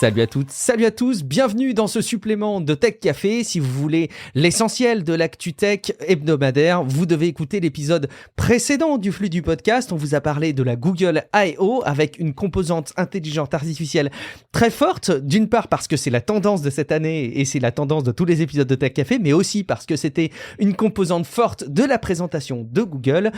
Salut à toutes, salut à tous, bienvenue dans ce supplément de Tech Café. Si vous voulez l'essentiel de l'actu tech hebdomadaire, vous devez écouter l'épisode précédent du flux du podcast. On vous a parlé de la Google I.O. avec une composante intelligente artificielle très forte, d'une part parce que c'est la tendance de cette année et c'est la tendance de tous les épisodes de Tech Café, mais aussi parce que c'était une composante forte de la présentation de Google.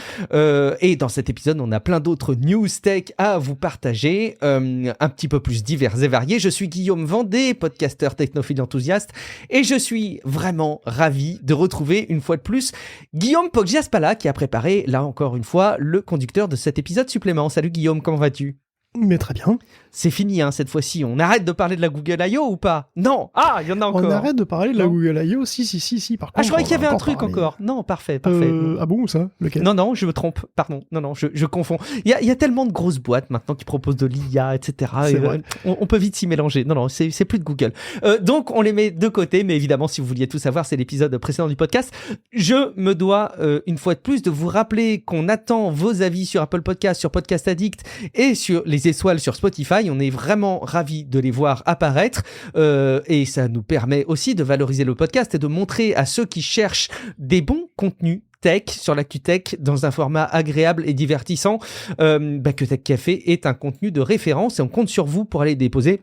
Et dans cet épisode, on a plein d'autres news tech à vous partager, un petit peu plus divers et variés. Je suis Guillaume Vendée, podcasteur technophile enthousiaste, et je suis vraiment ravi de retrouver une fois de plus Guillaume Poggiaspala qui a préparé, là encore une fois, le conducteur de cet épisode supplément. Salut Guillaume, comment vas-tu ? Mais très bien. C'est fini, hein, cette fois-ci. On arrête de parler de la Google I.O. ou pas ? Non. Ah, il y en a encore. On arrête de parler de la Google I.O. Si. Par contre, je croyais qu'il y avait un truc encore. Non, parfait. Ah bon, ça ? Lequel ? Non, je me trompe. Pardon. Non, je confonds. Il y a tellement de grosses boîtes maintenant qui proposent de l'IA, etc. C'est vrai. On peut vite s'y mélanger. Non, c'est plus de Google. Donc, on les met de côté. Mais évidemment, si vous vouliez tout savoir, c'est l'épisode précédent du podcast. Je me dois, une fois de plus, de vous rappeler qu'on attend vos avis sur Apple Podcasts, sur Podcast Addict et sur les étoiles sur Spotify. On est vraiment ravis de les voir apparaître et ça nous permet aussi de valoriser le podcast et de montrer à ceux qui cherchent des bons contenus tech sur l'actu tech dans un format agréable et divertissant que Tech Café est un contenu de référence et on compte sur vous pour aller déposer.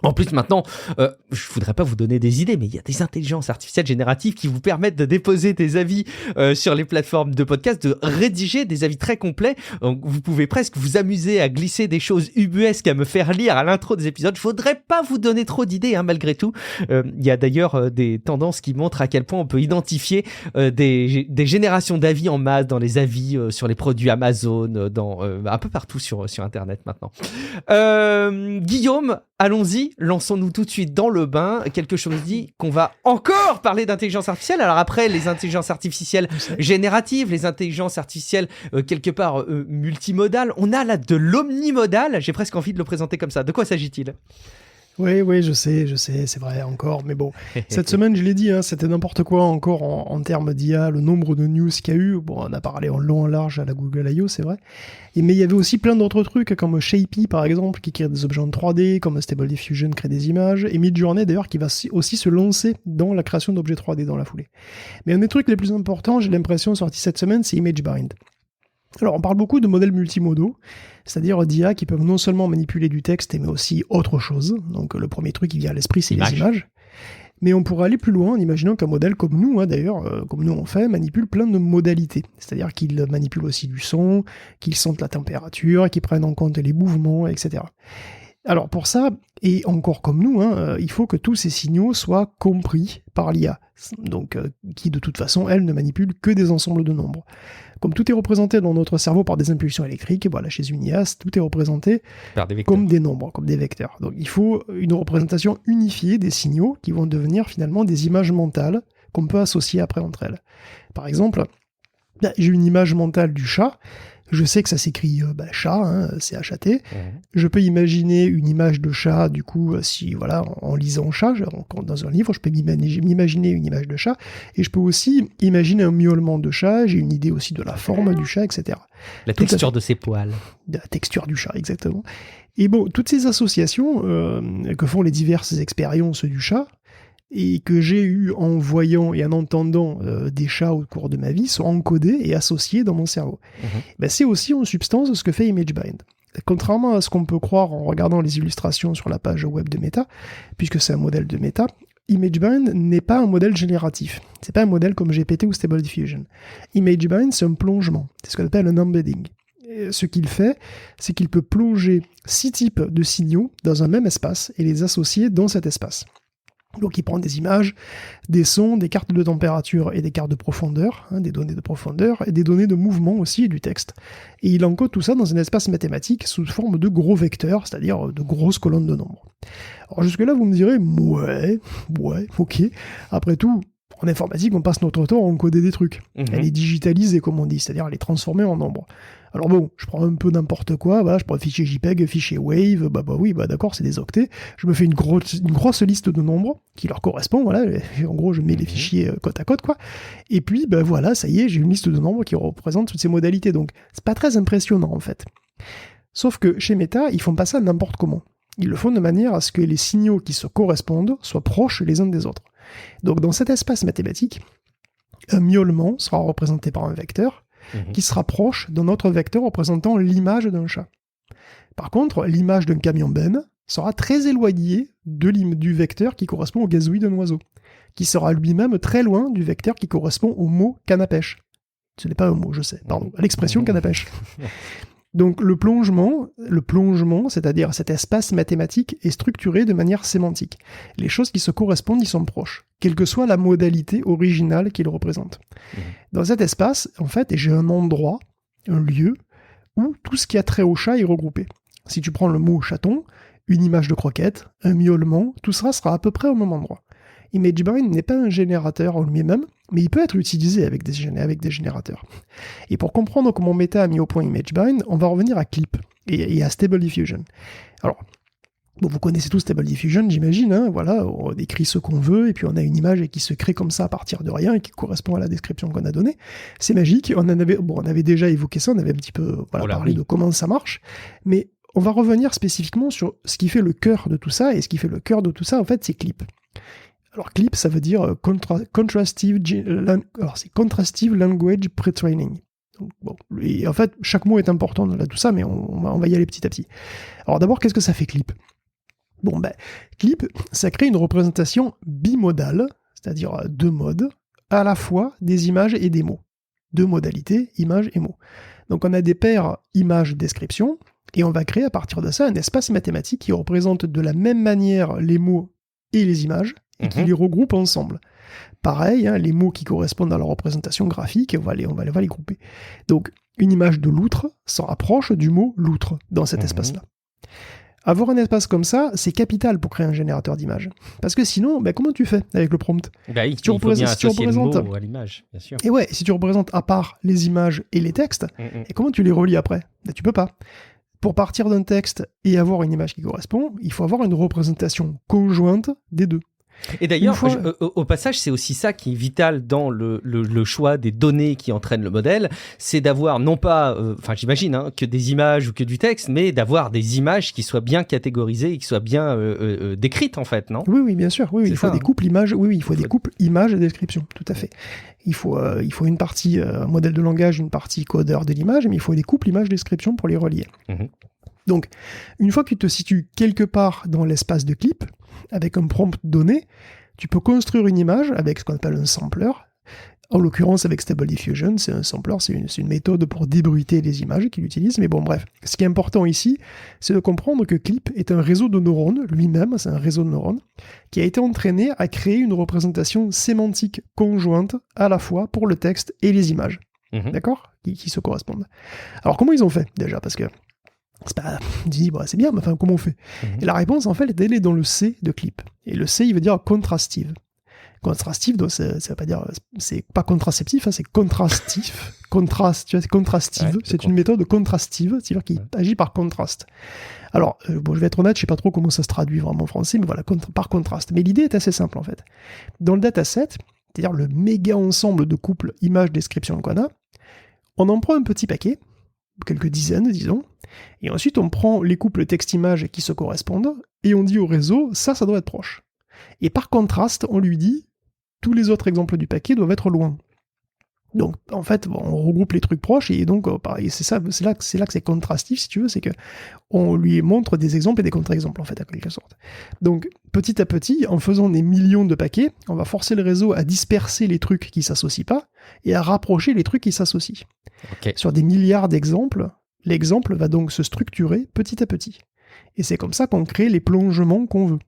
En plus, maintenant, je voudrais pas vous donner des idées, mais il y a des intelligences artificielles génératives qui vous permettent de déposer des avis sur les plateformes de podcast, de rédiger des avis très complets. Donc, vous pouvez presque vous amuser à glisser des choses ubuesques à me faire lire à l'intro des épisodes. Je voudrais pas vous donner trop d'idées, hein, malgré tout. Il y a d'ailleurs des tendances qui montrent à quel point on peut identifier des générations d'avis en masse dans les avis sur les produits Amazon, un peu partout sur Internet maintenant. Guillaume, allons-y. Lançons-nous tout de suite dans le bain. Quelque chose dit qu'on va encore parler d'intelligence artificielle. Alors après, les intelligences artificielles génératives, les intelligences artificielles quelque part multimodales, on a là de l'omnimodal. J'ai presque envie de le présenter comme ça. De quoi s'agit-il ? Oui, je sais, c'est vrai encore, mais bon, cette semaine, je l'ai dit, hein, c'était n'importe quoi encore en termes d'IA, le nombre de news qu'il y a eu, bon, on a parlé en long en large à la Google I.O., c'est vrai, mais il y avait aussi plein d'autres trucs, comme Shapey, par exemple, qui crée des objets en 3D, comme Stable Diffusion crée des images, et Midjourney, d'ailleurs, qui va aussi se lancer dans la création d'objets 3D dans la foulée. Mais un des trucs les plus importants, j'ai l'impression, sorti cette semaine, c'est ImageBind. Alors, on parle beaucoup de modèles multimodaux, c'est-à-dire d'IA qui peuvent non seulement manipuler du texte, mais aussi autre chose. Donc, le premier truc qui vient à l'esprit, c'est les images. Mais on pourrait aller plus loin en imaginant qu'un modèle comme nous, d'ailleurs, comme nous on fait, manipule plein de modalités. C'est-à-dire qu'il manipule aussi du son, qu'il sente la température, qu'il prenne en compte les mouvements, etc. Alors pour ça, et encore comme nous, il faut que tous ces signaux soient compris par l'IA, donc qui de toute façon, elle, ne manipule que des ensembles de nombres. Comme tout est représenté dans notre cerveau par des impulsions électriques, voilà, chez une IA, tout est représenté comme des nombres, comme des vecteurs. Donc il faut une représentation unifiée des signaux qui vont devenir finalement des images mentales qu'on peut associer après entre elles. Par exemple, j'ai une image mentale du chat. Je sais que ça s'écrit chat, C-H-A-T. Je peux imaginer une image de chat, du coup, en lisant chat, dans un livre, je peux m'imaginer une image de chat, et je peux aussi imaginer un miaulement de chat, j'ai une idée aussi de la forme du chat, etc. La texture de ses poils. La texture du chat, exactement. Et bon, toutes ces associations que font les diverses expériences du chat, et que j'ai eu en voyant et en entendant des chats au cours de ma vie, sont encodés et associés dans mon cerveau. C'est aussi en substance ce que fait ImageBind. Contrairement à ce qu'on peut croire en regardant les illustrations sur la page web de Meta, puisque c'est un modèle de Meta, ImageBind n'est pas un modèle génératif. C'est pas un modèle comme GPT ou Stable Diffusion. ImageBind, c'est un plongement. C'est ce qu'on appelle un embedding. Et ce qu'il fait, c'est qu'il peut plonger 6 types de signaux dans un même espace et les associer dans cet espace. Donc il prend des images, des sons, des cartes de température et des cartes de profondeur, des données de profondeur, et des données de mouvement aussi et du texte. Et il encode tout ça dans un espace mathématique sous forme de gros vecteurs, c'est-à-dire de grosses colonnes de nombres. Alors jusque-là, vous me direz, ouais, ok. Après tout, en informatique, on passe notre temps à encoder des trucs, à les digitaliser, comme on dit, c'est-à-dire à les transformer en nombres. Alors bon, je prends un peu n'importe quoi, je prends un fichier JPEG, fichier Wave, d'accord, c'est des octets. Je me fais une grosse liste de nombres qui leur correspond, voilà. En gros, je mets les fichiers côte à côte, quoi. Et puis, ça y est, j'ai une liste de nombres qui représente toutes ces modalités. Donc, c'est pas très impressionnant, en fait. Sauf que chez Meta, ils font pas ça n'importe comment. Ils le font de manière à ce que les signaux qui se correspondent soient proches les uns des autres. Donc dans cet espace mathématique, un miaulement sera représenté par un vecteur qui sera proche d'un autre vecteur représentant l'image d'un chat. Par contre, l'image d'un camion-benne sera très éloignée du vecteur qui correspond au gazouillis d'un oiseau, qui sera lui-même très loin du vecteur qui correspond au mot canne à pêche. Ce n'est pas un mot, je sais, pardon, à l'expression canne à pêche. Donc le plongement, c'est-à-dire cet espace mathématique, est structuré de manière sémantique. Les choses qui se correspondent y sont proches, quelle que soit la modalité originale qu'il représente. Dans cet espace, en fait, j'ai un endroit, un lieu, où tout ce qui a trait au chat est regroupé. Si tu prends le mot chaton, une image de croquette, un miaulement, tout ça sera à peu près au même endroit. ImageBind n'est pas un générateur en lui-même, mais il peut être utilisé avec des générateurs. Et pour comprendre comment Meta a mis au point ImageBind, on va revenir à Clip et à Stable Diffusion. Alors, bon, vous connaissez tous Stable Diffusion, j'imagine, hein, voilà, on décrit ce qu'on veut, et puis on a une image qui se crée comme ça à partir de rien, et qui correspond à la description qu'on a donnée. C'est magique, on avait déjà évoqué ça, on avait un petit peu parlé de comment ça marche, mais on va revenir spécifiquement sur ce qui fait le cœur de tout ça, et ce qui fait le cœur de tout ça, en fait, c'est Clip. Alors, CLIP, ça veut dire Contrastive Language Pre-Training. Bon, et en fait, chaque mot est important dans tout ça, mais on va y aller petit à petit. Alors d'abord, qu'est-ce que ça fait CLIP ? Bon, CLIP, ça crée une représentation bimodale, c'est-à-dire deux modes, à la fois des images et des mots. Deux modalités, images et mots. Donc on a des paires images-description, et on va créer à partir de ça un espace mathématique qui représente de la même manière les mots et les images, et qui les regroupe ensemble. Pareil, hein, les mots qui correspondent à la représentation graphique, on va les grouper. Donc, une image de loutre se rapproche du mot loutre dans cet espace-là. Avoir un espace comme ça, c'est capital pour créer un générateur d'images. Parce que sinon, comment tu fais avec le prompt ? Il faut bien associer le mot à l'image, bien sûr. Et ouais, si tu représentes à part les images et les textes, et comment tu les relis après ? Tu peux pas. Pour partir d'un texte et avoir une image qui correspond, il faut avoir une représentation conjointe des deux. Et d'ailleurs, au passage, c'est aussi ça qui est vital dans le choix des données qui entraînent le modèle, c'est d'avoir non pas, j'imagine, que des images ou que du texte, mais d'avoir des images qui soient bien catégorisées et qui soient bien décrites, en fait, non ? Oui, bien sûr. Oui, il faut des couples images. Oui, il faut des couples images et description, tout à fait. Il faut une partie modèle de langage, une partie codeur de l'image, mais il faut des couples images-description pour les relier. Donc, une fois que tu te situes quelque part dans l'espace de clip, avec un prompt donné, tu peux construire une image avec ce qu'on appelle un sampler. En l'occurrence, avec Stable Diffusion, c'est un sampler, c'est une méthode pour débruiter les images qu'il utilise. Mais bon, bref, ce qui est important ici, c'est de comprendre que Clip est un réseau de neurones, lui-même, c'est un réseau de neurones, qui a été entraîné à créer une représentation sémantique conjointe, à la fois pour le texte et les images. D'accord ? Qui se correspondent. Alors, comment ils ont fait, déjà ? Parce que c'est bien, mais enfin, comment on fait ? Et la réponse, en fait, elle est dans le C de Clip. Et le C, il veut dire contrastive. Contrastive, donc ça veut pas dire, c'est pas contraceptif, c'est contrastif. Tu vois, c'est contrastive. Ouais, c'est une méthode contrastive, c'est-à-dire qui agit par contraste. Alors, je vais être honnête, je sais pas trop comment ça se traduit vraiment en français, mais voilà, par contraste. Mais l'idée est assez simple, en fait. Dans le dataset, c'est-à-dire le méga ensemble de couples image-description qu'on a, on en prend un petit paquet, quelques dizaines, disons, et ensuite on prend les couples texte-image qui se correspondent, et on dit au réseau, ça doit être proche. Et par contraste, on lui dit, tous les autres exemples du paquet doivent être loin. Donc, en fait, on regroupe les trucs proches, et donc, c'est là que c'est contrastif, si tu veux, c'est que on lui montre des exemples et des contre-exemples, en fait, à quelque sorte. Donc, petit à petit, en faisant des millions de paquets, on va forcer le réseau à disperser les trucs qui s'associent pas, et à rapprocher les trucs qui s'associent. Okay. Sur des milliards d'exemples, l'exemple va donc se structurer petit à petit. Et c'est comme ça qu'on crée les plongements qu'on veut.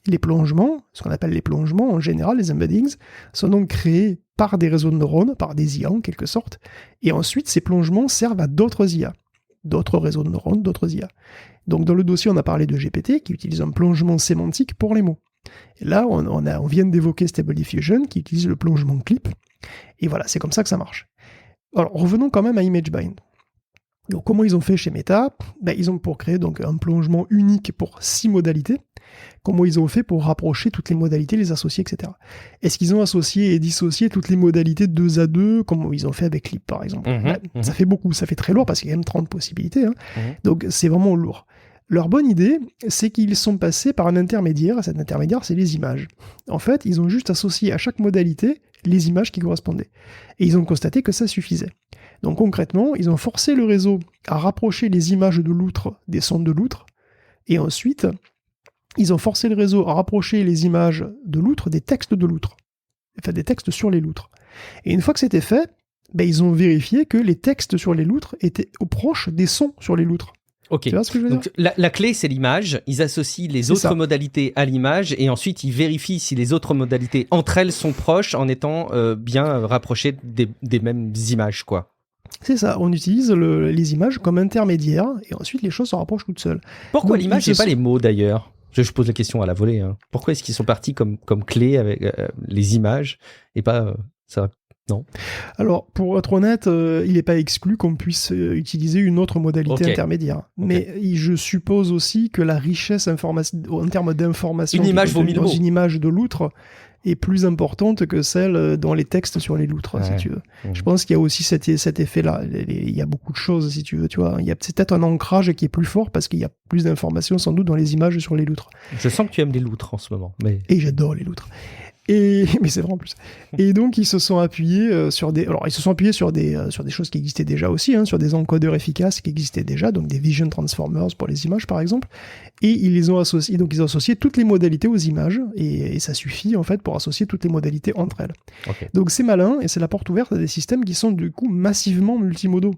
Les plongements, ce qu'on appelle les plongements, en général, les embeddings, sont donc créés par des réseaux de neurones, par des IA en quelque sorte, et ensuite ces plongements servent à d'autres IA, d'autres réseaux de neurones, d'autres IA. Donc dans le dossier, on a parlé de GPT, qui utilise un plongement sémantique pour les mots. Et là, on vient d'évoquer Stable Diffusion, qui utilise le plongement clip, et voilà, c'est comme ça que ça marche. Alors revenons quand même à ImageBind. Donc comment ils ont fait chez Meta ? Ils ont pour créer donc un plongement unique pour 6 modalités. Comment ils ont fait pour rapprocher toutes les modalités, les associer, etc. Est-ce qu'ils ont associé et dissocié toutes les modalités 2 à 2, comme ils ont fait avec Clip, par exemple ? Ça fait beaucoup, ça fait très lourd, parce qu'il y a quand même 30 possibilités. Donc c'est vraiment lourd. Leur bonne idée, c'est qu'ils sont passés par un intermédiaire, et cet intermédiaire, c'est les images. En fait, ils ont juste associé à chaque modalité les images qui correspondaient. Et ils ont constaté que ça suffisait. Donc concrètement, ils ont forcé le réseau à rapprocher les images de l'outre des sons de l'outre, et ensuite, ils ont forcé le réseau à rapprocher les images de l'outre des textes de l'outre. Enfin, des textes sur les loutres. Et une fois que c'était fait, ils ont vérifié que les textes sur les loutres étaient proches des sons sur les loutres. Ok, tu vois ce que je veux donc dire la clé c'est l'image, ils associent les autres modalités à l'image et ensuite ils vérifient si les autres modalités entre elles sont proches en étant bien rapprochées des mêmes images, quoi. C'est ça, on utilise les images comme intermédiaire et ensuite les choses se rapprochent toutes seules. Pourquoi l'image et pas les mots d'ailleurs ? Je pose la question à la volée. Hein. Pourquoi est-ce qu'ils sont partis comme clé avec les images et pas ça ? Non. Alors, pour être honnête, il n'est pas exclu qu'on puisse utiliser une autre modalité intermédiaire. Mais je suppose aussi que la richesse en termes d'information une image vaut 1000 mots. Une image de l'outre est plus importante que celle dans les textes sur les loutres, si tu veux. Je pense qu'il y a aussi cet effet-là. Il y a beaucoup de choses, si tu veux. Tu vois. Il y a peut-être un ancrage qui est plus fort parce qu'il y a plus d'informations sans doute dans les images sur les loutres. Je sens que tu aimes les loutres en ce moment. Mais... Et j'adore les loutres. Mais c'est vrai en plus. Et donc ils se sont appuyés sur des choses qui existaient déjà aussi, hein, sur des encodeurs efficaces qui existaient déjà, donc des vision transformers pour les images par exemple. Et ils ont associé toutes les modalités aux images et ça suffit en fait pour associer toutes les modalités entre elles. Okay. Donc c'est malin et c'est la porte ouverte à des systèmes qui sont du coup massivement multimodaux.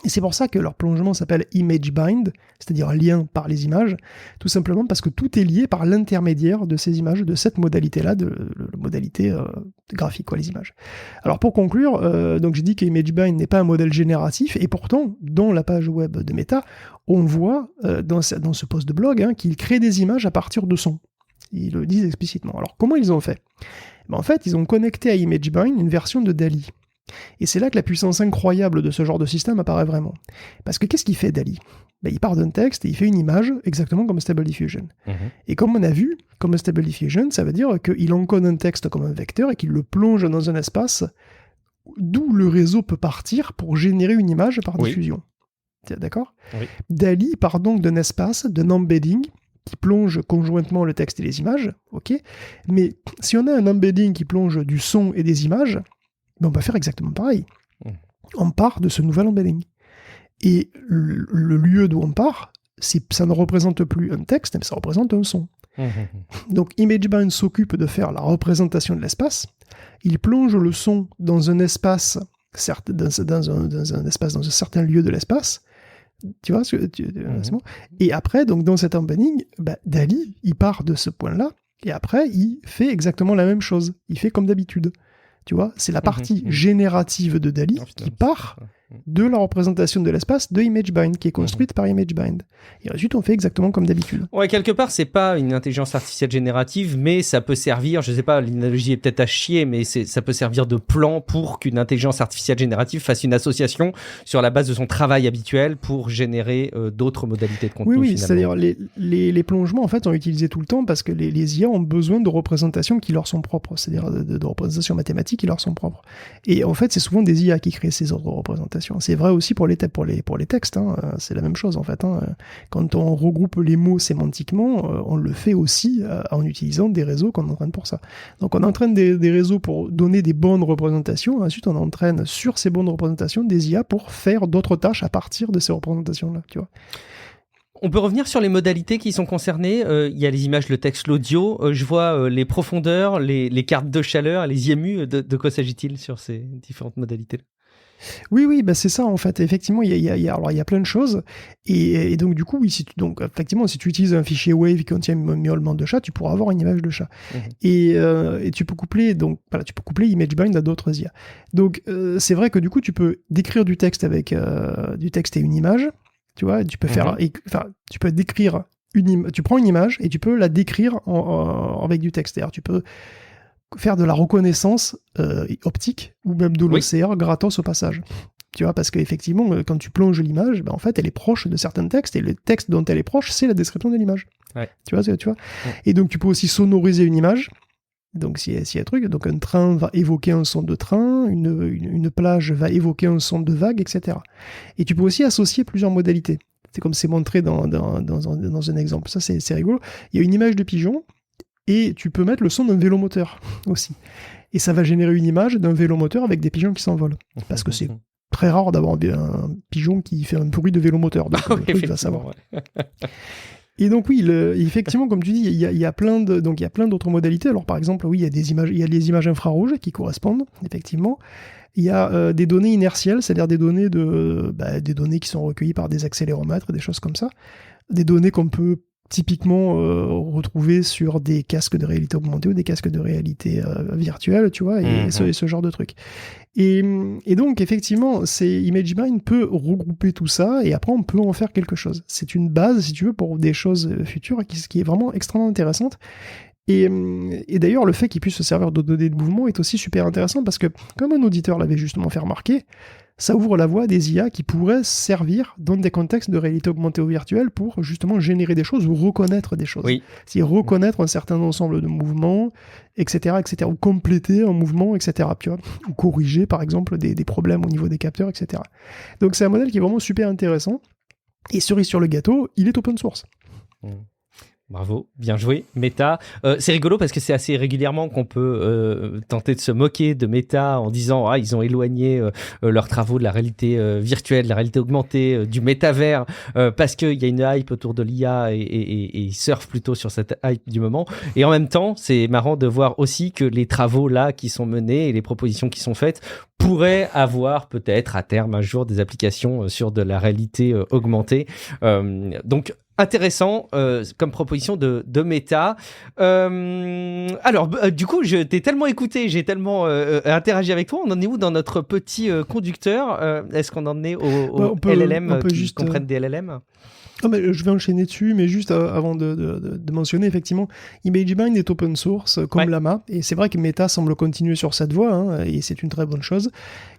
Et c'est pour ça que leur plongement s'appelle Image Bind, c'est-à-dire lien par les images, tout simplement parce que tout est lié par l'intermédiaire de ces images, de cette modalité-là, de la modalité graphique, quoi, les images. Alors pour conclure, donc j'ai dit que Image Bind n'est pas un modèle génératif, et pourtant, dans la page web de Meta, on voit dans ce post de blog qu'ils créent des images à partir de sons. Ils le disent explicitement. Alors comment ils ont fait ? En fait, ils ont connecté à Image Bind une version de DALL-E. Et c'est là que la puissance incroyable de ce genre de système apparaît vraiment. Parce que qu'est-ce qu'il fait DALL-E ? Il part d'un texte et il fait une image exactement comme Stable Diffusion. Et comme on a vu, comme Stable Diffusion, ça veut dire qu'il encode un texte comme un vecteur et qu'il le plonge dans un espace d'où le réseau peut partir pour générer une image par diffusion. D'accord ? DALL-E part donc d'un espace, d'un embedding, qui plonge conjointement le texte et les images, ok ? Mais si on a un embedding qui plonge du son et des images, on va faire exactement pareil. On part de ce nouvel embedding. Et le lieu d'où on part, ça ne représente plus un texte, mais ça représente un son. Donc ImageBind s'occupe de faire la représentation de l'espace. Il plonge le son dans un espace, dans un certain lieu de l'espace. Tu vois c'est bon. Et après, donc dans cet embedding, DALL-E, il part de ce point-là, et après, il fait exactement la même chose. Il fait comme d'habitude. Tu vois, c'est la partie générative de DALL-E qui part de la représentation de l'espace de ImageBind, qui est construite par ImageBind. Et ensuite, on fait exactement comme d'habitude. Ouais, quelque part, c'est pas une intelligence artificielle générative, mais ça peut servir, je sais pas, l'analogie est peut-être à chier, mais ça peut servir de plan pour qu'une intelligence artificielle générative fasse une association sur la base de son travail habituel pour générer d'autres modalités de contenu. Oui, finalement. C'est-à-dire les plongements, en fait, sont utilisés tout le temps parce que les IA ont besoin de représentations qui leur sont propres, c'est-à-dire de représentations mathématiques qui leur sont propres. Et en fait, c'est souvent des IA qui créent ces autres représentations. C'est vrai aussi pour les textes, hein. C'est la même chose en fait. Hein. Quand on regroupe les mots sémantiquement, on le fait aussi en utilisant des réseaux qu'on entraîne pour ça. Donc on entraîne des réseaux pour donner des bonnes représentations, ensuite on entraîne sur ces bonnes représentations des IA pour faire d'autres tâches à partir de ces représentations-là, tu vois. On peut revenir sur les modalités qui sont concernées. Il y a les images, le texte, l'audio. Je vois les profondeurs, les cartes de chaleur, les IMU. De quoi s'agit-il sur ces différentes modalités ? Oui, c'est ça en fait. Effectivement, il y a plein de choses. Et donc du coup, effectivement, si tu utilises un fichier Wave qui contient un miaulement de chat, tu pourras avoir une image de chat. Et tu peux coupler ImageBind à d'autres IA. Donc c'est vrai que du coup, tu peux décrire du texte avec du texte et une image. Tu vois, tu peux tu peux décrire tu prends une image et tu peux la décrire avec du texte. C'est-à-dire, tu peux faire de la reconnaissance optique ou même de l'OCR gratos au passage. Tu vois, parce qu'effectivement, quand tu plonges l'image, en fait, elle est proche de certains textes et le texte dont elle est proche, c'est la description de l'image. Ouais. Tu vois. Et donc, tu peux aussi sonoriser une image. Donc, s'il y a un truc, donc un train va évoquer un son de train, une plage va évoquer un son de vague, etc. Et tu peux aussi associer plusieurs modalités. C'est comme c'est montré dans un exemple. Ça, c'est rigolo. Il y a une image de pigeon, et tu peux mettre le son d'un vélomoteur aussi. Et ça va générer une image d'un vélomoteur avec des pigeons qui s'envolent. Parce que c'est très rare d'avoir un pigeon qui fait un bruit de vélomoteur. Donc, il va savoir. Ouais. Et donc oui, effectivement, comme tu dis, il y a plein d'autres modalités. Alors par exemple, oui, il y a les images infrarouges qui correspondent, effectivement. Il y a des données inertielles, c'est-à-dire des données qui sont recueillies par des accéléromètres, des choses comme ça. Des données qu'on peut typiquement retrouver sur des casques de réalité augmentée ou des casques de réalité virtuelle, tu vois, et ce genre de trucs. Et donc, effectivement, ImageMind peut regrouper tout ça, et après, on peut en faire quelque chose. C'est une base, si tu veux, pour des choses futures, qui est vraiment extrêmement intéressante. Et d'ailleurs, le fait qu'il puisse se servir de données de mouvement est aussi super intéressant, parce que, comme un auditeur l'avait justement fait remarquer, ça ouvre la voie à des IA qui pourraient servir dans des contextes de réalité augmentée ou virtuelle pour justement générer des choses ou reconnaître des choses. Oui. C'est-à-dire reconnaître un certain ensemble de mouvements, etc., ou compléter un mouvement, etc., tu vois, ou corriger, par exemple, des problèmes au niveau des capteurs, etc. Donc c'est un modèle qui est vraiment super intéressant. Et cerise sur le gâteau, il est open source. Bravo, bien joué, Meta. C'est rigolo parce que c'est assez régulièrement qu'on peut tenter de se moquer de Meta en disant ils ont éloigné leurs travaux de la réalité virtuelle, de la réalité augmentée, du métavers, parce qu'il y a une hype autour de l'IA et ils surfent plutôt sur cette hype du moment. Et en même temps, c'est marrant de voir aussi que les travaux là qui sont menés et les propositions qui sont faites pourraient avoir peut-être à terme un jour des applications sur de la réalité augmentée. Donc intéressant comme proposition de Meta. Alors, du coup, je t'ai tellement écouté, j'ai tellement interagi avec toi. On en est où dans notre petit conducteur Est-ce qu'on en est au LLM qui comprennent des LLM? Non, mais je vais enchaîner dessus, mais juste avant de mentionner, effectivement, ImageMind est open source comme Llama, et c'est vrai que Meta semble continuer sur cette voie, et c'est une très bonne chose.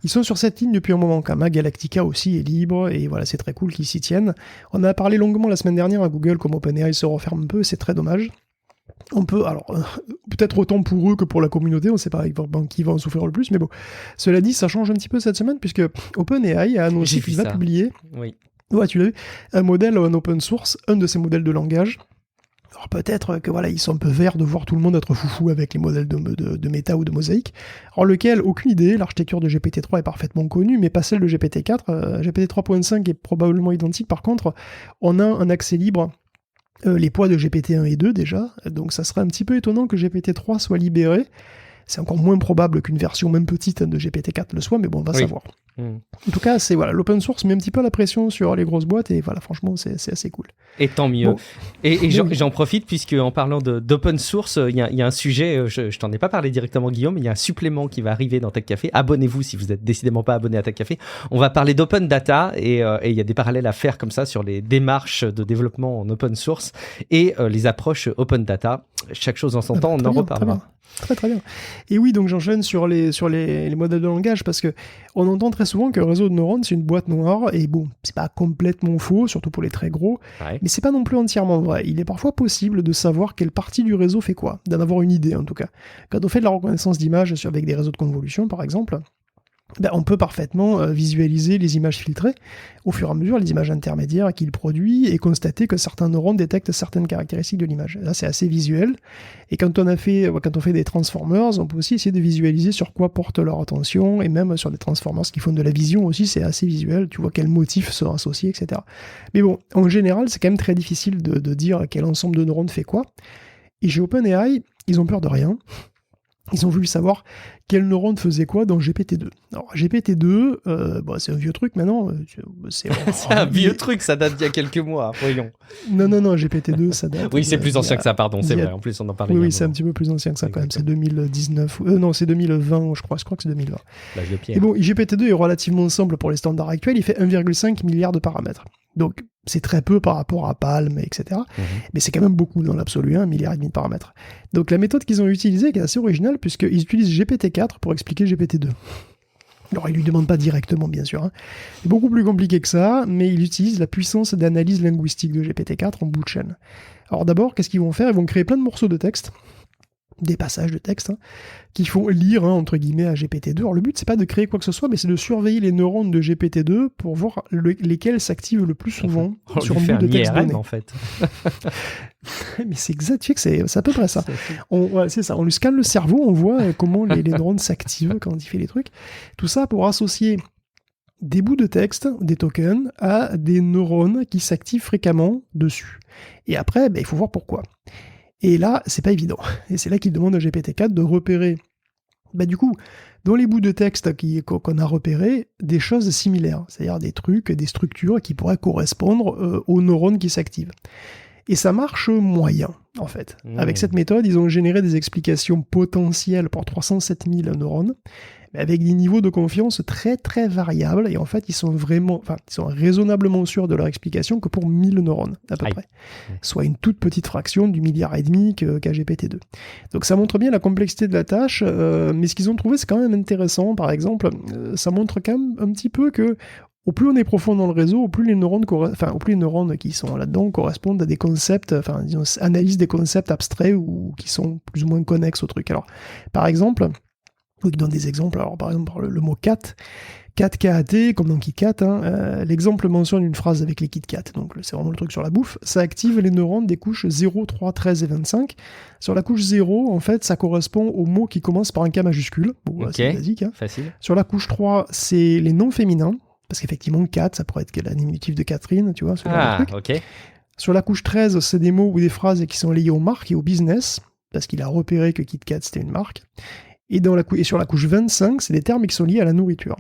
Ils sont sur cette ligne depuis un moment quand même. Galactica aussi est libre, et voilà, c'est très cool qu'ils s'y tiennent. On a parlé longuement la semaine dernière à Google, comme OpenAI se referme un peu, c'est très dommage. On peut, alors, peut-être autant pour eux que pour la communauté, on ne sait pas qui va en souffrir le plus, mais bon. Cela dit, ça change un petit peu cette semaine, puisque OpenAI a annoncé qu'il va publier... Oui. Ouais, tu l'as vu, un modèle en open source, un de ces modèles de langage. Alors peut-être que voilà, ils sont un peu verts de voir tout le monde être foufou avec les modèles de Meta ou de Mosaic. Alors lequel, aucune idée, l'architecture de GPT-3 est parfaitement connue, mais pas celle de GPT-4. GPT 3.5 est probablement identique, par contre, on a un accès libre, les poids de GPT 1 et 2 déjà, donc ça serait un petit peu étonnant que GPT-3 soit libéré. C'est encore moins probable qu'une version même petite de GPT-4 le soit, mais bon, on va savoir. En tout cas, c'est l'open source met un petit peu la pression sur les grosses boîtes, et voilà, franchement, c'est assez cool. Et tant mieux. Bon. Et j'en profite, puisque en parlant d'open source, il y a un sujet, je t'en ai pas parlé directement, Guillaume, mais il y a un supplément qui va arriver dans Tech Café. Abonnez-vous si vous êtes décidément pas abonné à Tech Café. On va parler d'open data, et il y a des parallèles à faire comme ça sur les démarches de développement en open source et les approches open data. Chaque chose en son temps, on en reparlera. Très bien. Et oui, donc j'enchaîne sur les modèles de langage, parce que on entend très souvent qu'un réseau de neurones c'est une boîte noire, et bon, c'est pas complètement faux, surtout pour les très gros, mais c'est pas non plus entièrement vrai. Il est parfois possible de savoir quelle partie du réseau fait quoi, d'en avoir une idée en tout cas. Quand on fait de la reconnaissance d'images avec des réseaux de convolution par exemple, on peut parfaitement visualiser les images filtrées, au fur et à mesure les images intermédiaires qu'il produit, et constater que certains neurones détectent certaines caractéristiques de l'image. Là, c'est assez visuel. Et quand on fait des transformers, on peut aussi essayer de visualiser sur quoi porte leur attention, et même sur des transformers qui font de la vision aussi, c'est assez visuel. Tu vois quels motifs sont associés, etc. Mais bon, en général, c'est quand même très difficile de dire quel ensemble de neurones fait quoi. Et chez OpenAI, ils ont peur de rien. Ils ont voulu savoir quel neurone faisait quoi dans GPT-2. Alors, GPT-2, c'est un vieux truc maintenant. C'est un vieux truc, ça date d'il y a quelques mois, voyons. Non, GPT-2, ça date... Oui, c'est plus ancien que ça, pardon, c'est vrai. En plus, on en parlait. Oui, c'est un petit peu plus ancien que ça quand même. C'est 2019. Non, c'est 2020, je crois que c'est 2020. L'âge de pierre. Et bon, GPT-2 est relativement simple pour les standards actuels. Il fait 1,5 milliard de paramètres. Donc, c'est très peu par rapport à Palm, etc. Mais c'est quand même beaucoup dans l'absolu, 1,5 milliard de paramètres. Donc la méthode qu'ils ont utilisée est assez originale, puisqu'ils utilisent GPT-4 pour expliquer GPT-2. Alors ils lui demandent pas directement, bien sûr. C'est beaucoup plus compliqué que ça, mais ils utilisent la puissance d'analyse linguistique de GPT-4 en bout de chaîne. Alors d'abord, qu'est-ce qu'ils vont faire ? Ils vont créer plein de morceaux de texte, des passages de texte qui font lire entre guillemets à GPT-2. Alors le but c'est pas de créer quoi que ce soit, mais c'est de surveiller les neurones de GPT-2 pour voir lesquels s'activent le plus souvent sur un bout de texte donné. En fait. Mais c'est exact, tu sais que c'est à peu près ça. C'est ça, on lui scanne le cerveau, on voit comment les neurones s'activent quand il fait les trucs. Tout ça pour associer des bouts de texte, des tokens, à des neurones qui s'activent fréquemment dessus. Et après, il faut voir pourquoi. Et là, c'est pas évident. Et c'est là qu'il demande à GPT-4 de repérer, du coup, dans les bouts de texte qu'on a repérés, des choses similaires. C'est-à-dire des trucs, des structures qui pourraient correspondre aux neurones qui s'activent. Et ça marche moyen, en fait. Avec cette méthode, ils ont généré des explications potentielles pour 307 000 neurones, mais avec des niveaux de confiance très très variables, et en fait, ils sont raisonnablement sûrs de leur explication que pour 1000 neurones, à peu près. Soit une toute petite fraction du milliard et demi qu'a GPT-2. Donc ça montre bien la complexité de la tâche, mais ce qu'ils ont trouvé, c'est quand même intéressant. Par exemple, ça montre quand même un petit peu que au plus on est profond dans le réseau, au plus les neurones qui sont là-dedans correspondent à des concepts, disons, analysent des concepts abstraits ou qui sont plus ou moins connexes au truc. Alors, par exemple, je donne des exemples. Alors, par exemple, le mot cat, KAT, comme dans KitKat, l'exemple mentionne une phrase avec les KitKat, donc c'est vraiment le truc sur la bouffe. Ça active les neurones des couches 0, 3, 13 et 25. Sur la couche 0, en fait, ça correspond au mot qui commence par un K majuscule. Bon, c'est basique. Facile. Sur la couche 3, c'est les noms féminins. Parce qu'effectivement, Cat, ça pourrait être la diminutive de Catherine, tu vois, ce genre de truc. Ok. Sur la couche 13, c'est des mots ou des phrases qui sont liés aux marques et au business, parce qu'il a repéré que KitKat, c'était une marque. Et sur la couche 25, c'est des termes qui sont liés à la nourriture.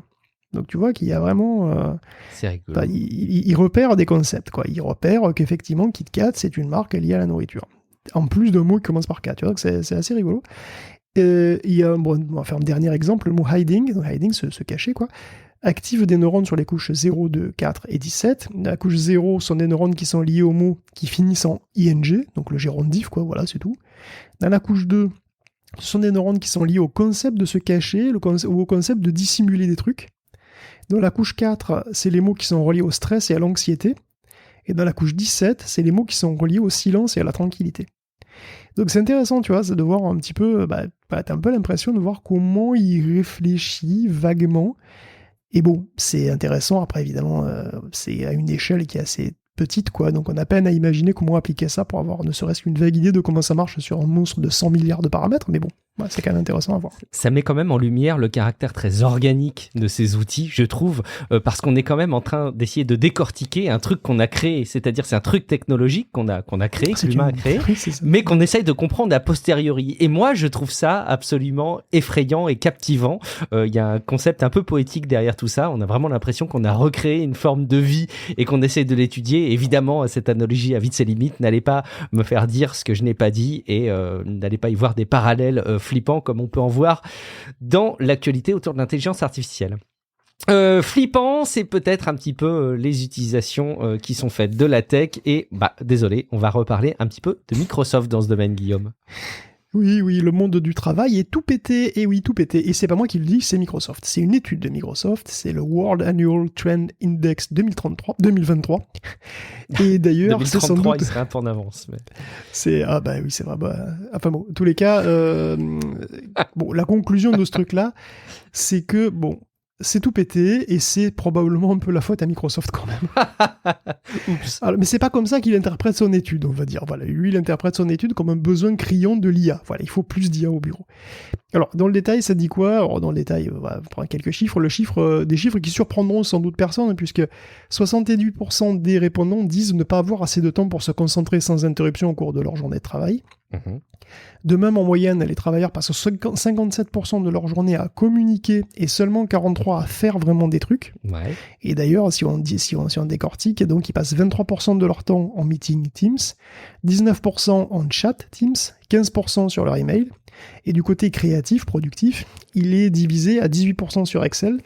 Donc tu vois qu'il y a vraiment... c'est rigolo. Il repère des concepts, quoi. Il repère qu'effectivement, KitKat, c'est une marque liée à la nourriture. En plus d'un mot qui commence par K, tu vois, que c'est assez rigolo. Il y a, on va faire un dernier exemple, le mot hiding. Donc hiding, se cacher, quoi. Active des neurones sur les couches 0, 2, 4 et 17. La couche 0 sont des neurones qui sont liés aux mots qui finissent en ing, donc le gérondif, quoi, voilà, c'est tout. Dans la couche 2, ce sont des neurones qui sont liés au concept de se cacher ou au concept de dissimuler des trucs. Dans la couche 4, c'est les mots qui sont reliés au stress et à l'anxiété. Et dans la couche 17, c'est les mots qui sont reliés au silence et à la tranquillité. Donc c'est intéressant, tu vois, c'est de voir un petit peu, t'as un peu l'impression de voir comment il réfléchit vaguement. Et bon, c'est intéressant, après évidemment, c'est à une échelle qui est assez petite, quoi, donc on a peine à imaginer comment appliquer ça pour avoir ne serait-ce qu'une vague idée de comment ça marche sur un monstre de 100 milliards de paramètres, mais bon, c'est quand même intéressant à voir. Ça met quand même en lumière le caractère très organique de ces outils, je trouve, parce qu'on est quand même en train d'essayer de décortiquer un truc qu'on a créé, c'est-à-dire c'est un truc technologique qu'on a créé, que l'humain a créé, mais qu'on essaye de comprendre a posteriori. Et moi, je trouve ça absolument effrayant et captivant. Il y a un concept un peu poétique derrière tout ça. On a vraiment l'impression qu'on a recréé une forme de vie et qu'on essaye de l'étudier. Évidemment, cette analogie a vite ses limites. N'allez pas me faire dire ce que je n'ai pas dit et n'allez pas y voir des parallèles flippant comme on peut en voir dans l'actualité autour de l'intelligence artificielle. Flippant, c'est peut-être un petit peu les utilisations qui sont faites de la tech et désolé, on va reparler un petit peu de Microsoft dans ce domaine, Guillaume. Oui, le monde du travail est tout pété, et oui, tout pété. Et c'est pas moi qui le dis, c'est Microsoft. C'est une étude de Microsoft, c'est le World Annual Trend Index 2023. Et d'ailleurs, 2033, c'est sans doute... il serait un peu en avance. Mais... c'est vrai. Enfin bon, en tous les cas, la conclusion de ce truc-là, c'est que, c'est tout pété, et c'est probablement un peu la faute à Microsoft quand même. Oups. Alors, mais c'est pas comme ça qu'il interprète son étude, on va dire. Voilà, lui, il interprète son étude comme un besoin criant de l'IA. Voilà, il faut plus d'IA au bureau. Alors, dans le détail, ça dit quoi ? Alors, dans le détail, on va prendre quelques chiffres. Des chiffres qui surprendront sans doute personne, puisque 78% des répondants disent ne pas avoir assez de temps pour se concentrer sans interruption au cours de leur journée de travail. Mmh. De même, en moyenne, les travailleurs passent 57% de leur journée à communiquer et seulement 43% à faire vraiment des trucs. Ouais. Et d'ailleurs, si on décortique, donc ils passent 23% de leur temps en meeting Teams, 19% en chat Teams, 15% sur leur email. Et du côté créatif, productif, il est divisé à 18% sur Excel,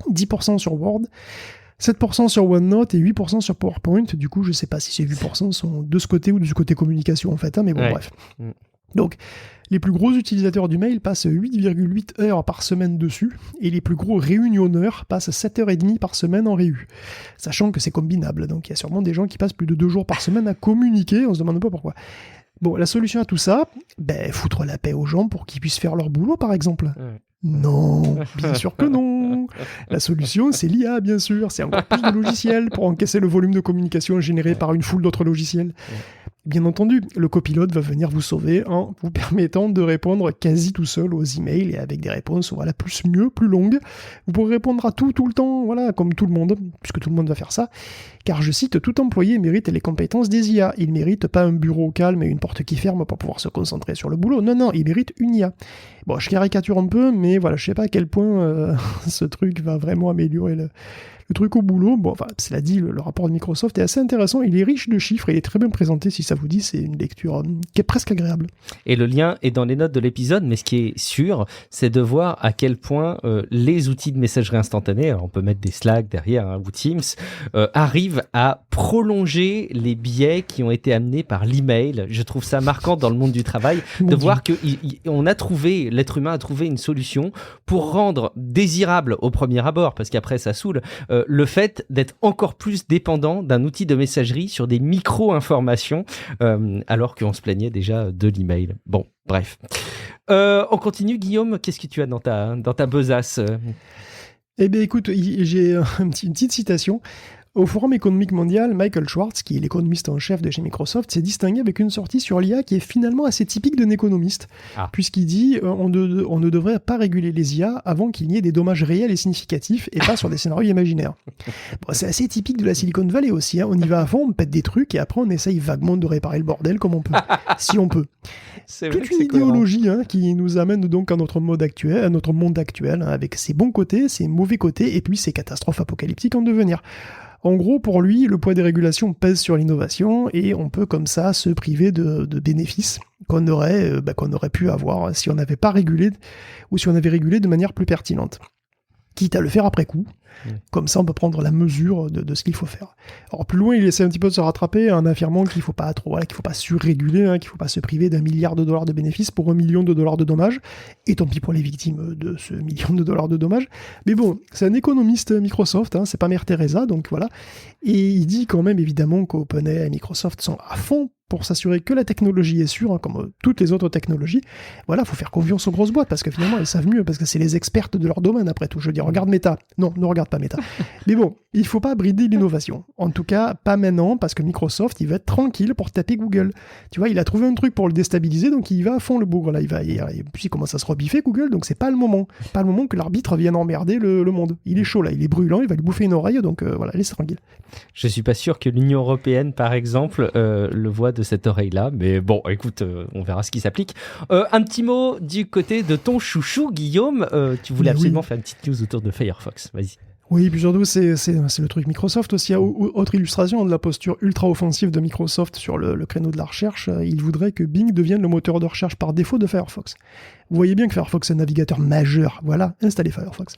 10% sur Word, 7% sur OneNote et 8% sur PowerPoint. Du coup, je sais pas si ces 8% sont de ce côté ou de ce côté communication en fait, mais bon, ouais. Bref. Donc, les plus gros utilisateurs du mail passent 8,8 heures par semaine dessus, et les plus gros réunionneurs passent 7h30 par semaine en réu. Sachant que c'est combinable, donc il y a sûrement des gens qui passent plus de 2 jours par semaine à communiquer, on se demande pas pourquoi. Bon, la solution à tout ça, foutre la paix aux gens pour qu'ils puissent faire leur boulot, par exemple. Ouais. Non, bien sûr que non. La solution, c'est l'IA, bien sûr. C'est encore plus de logiciels pour encaisser le volume de communication généré par une foule d'autres logiciels. Bien entendu, le copilote va venir vous sauver en vous permettant de répondre quasi tout seul aux emails et avec des réponses plus mieux, plus longues. Vous pourrez répondre à tout le temps, voilà, comme tout le monde, puisque tout le monde va faire ça. Car je cite, tout employé mérite les compétences des IA. Il mérite pas un bureau calme et une porte qui ferme pour pouvoir se concentrer sur le boulot. Non, il mérite une IA. Bon, je caricature un peu, mais voilà, je sais pas à quel point ce truc va vraiment améliorer le truc au boulot. Bon, enfin, cela dit, le rapport de Microsoft est assez intéressant. Il est riche de chiffres et il est très bien présenté. Si ça vous dit, c'est une lecture qui est presque agréable. Et le lien est dans les notes de l'épisode, mais ce qui est sûr, c'est de voir à quel point les outils de messagerie instantanée, alors on peut mettre des Slack derrière, ou Teams, arrivent à prolonger les biais qui ont été amenés par l'email. Je trouve ça marquant dans le monde du travail de voir que l'être humain a trouvé une solution pour rendre désirable au premier abord, parce qu'après ça saoule, le fait d'être encore plus dépendant d'un outil de messagerie sur des micro-informations, alors qu'on se plaignait déjà de l'email. Bon, bref. On continue, Guillaume. Qu'est-ce que tu as dans ta besace Eh bien, écoute, j'ai une petite citation. Au Forum économique mondial, Michael Schwartz, qui est l'économiste en chef de chez Microsoft, s'est distingué avec une sortie sur l'IA qui est finalement assez typique d'un économiste, puisqu'il dit on ne devrait pas réguler les IA avant qu'il n'y ait des dommages réels et significatifs, et pas sur des scénarios imaginaires. Bon, c'est assez typique de la Silicon Valley aussi, hein. On y va à fond, on pète des trucs, et après on essaye vaguement de réparer le bordel comme on peut, si on peut. C'est toute une idéologie qui nous amène donc à notre monde actuel, avec ses bons côtés, ses mauvais côtés, et puis ses catastrophes apocalyptiques en devenir. En gros, pour lui, le poids des régulations pèse sur l'innovation et on peut comme ça se priver de bénéfices qu'on aurait pu avoir si on n'avait pas régulé ou si on avait régulé de manière plus pertinente. Quitte à le faire après coup. Comme ça, on peut prendre la mesure de ce qu'il faut faire. Alors, plus loin, il essaie un petit peu de se rattraper en affirmant qu'il ne faut pas surréguler, qu'il ne faut pas se priver d'1 milliard de dollars de bénéfices pour $1 million de dommages. Et tant pis pour les victimes de ce $1 million de dommages. Mais bon, c'est un économiste Microsoft, c'est pas Mère Teresa, donc voilà. Et il dit quand même, évidemment, qu'OpenAI et Microsoft sont à fond pour s'assurer que la technologie est sûre, comme toutes les autres technologies. Voilà, faut faire confiance aux grosses boîtes, parce que finalement, elles savent mieux, parce que c'est les expertes de leur domaine, après tout. Je veux dire, regarde Meta. Non, ne regarde pas Meta. Mais bon, il faut pas brider l'innovation. En tout cas, pas maintenant, parce que Microsoft, il va être tranquille pour taper Google. Tu vois, il a trouvé un truc pour le déstabiliser, donc il va à fond le bougre, là. Et puis il commence à se rebiffer, Google, donc c'est pas le moment. Pas le moment que l'arbitre vienne emmerder le monde. Il est chaud, là, il est brûlant, il va lui bouffer une oreille, donc voilà, laisse tranquille. Je suis pas sûr que l'Union européenne, par exemple, le voit de cette oreille-là, mais bon, écoute, on verra ce qui s'applique. Un petit mot du côté de ton chouchou, Guillaume. Tu voulais absolument faire une petite news autour de Firefox. Vas-y. Oui, puis surtout, c'est le truc Microsoft aussi. Autre illustration de la posture ultra-offensive de Microsoft sur le créneau de la recherche, il voudrait que Bing devienne le moteur de recherche par défaut de Firefox. Vous voyez bien que Firefox est un navigateur majeur. Voilà, installez Firefox.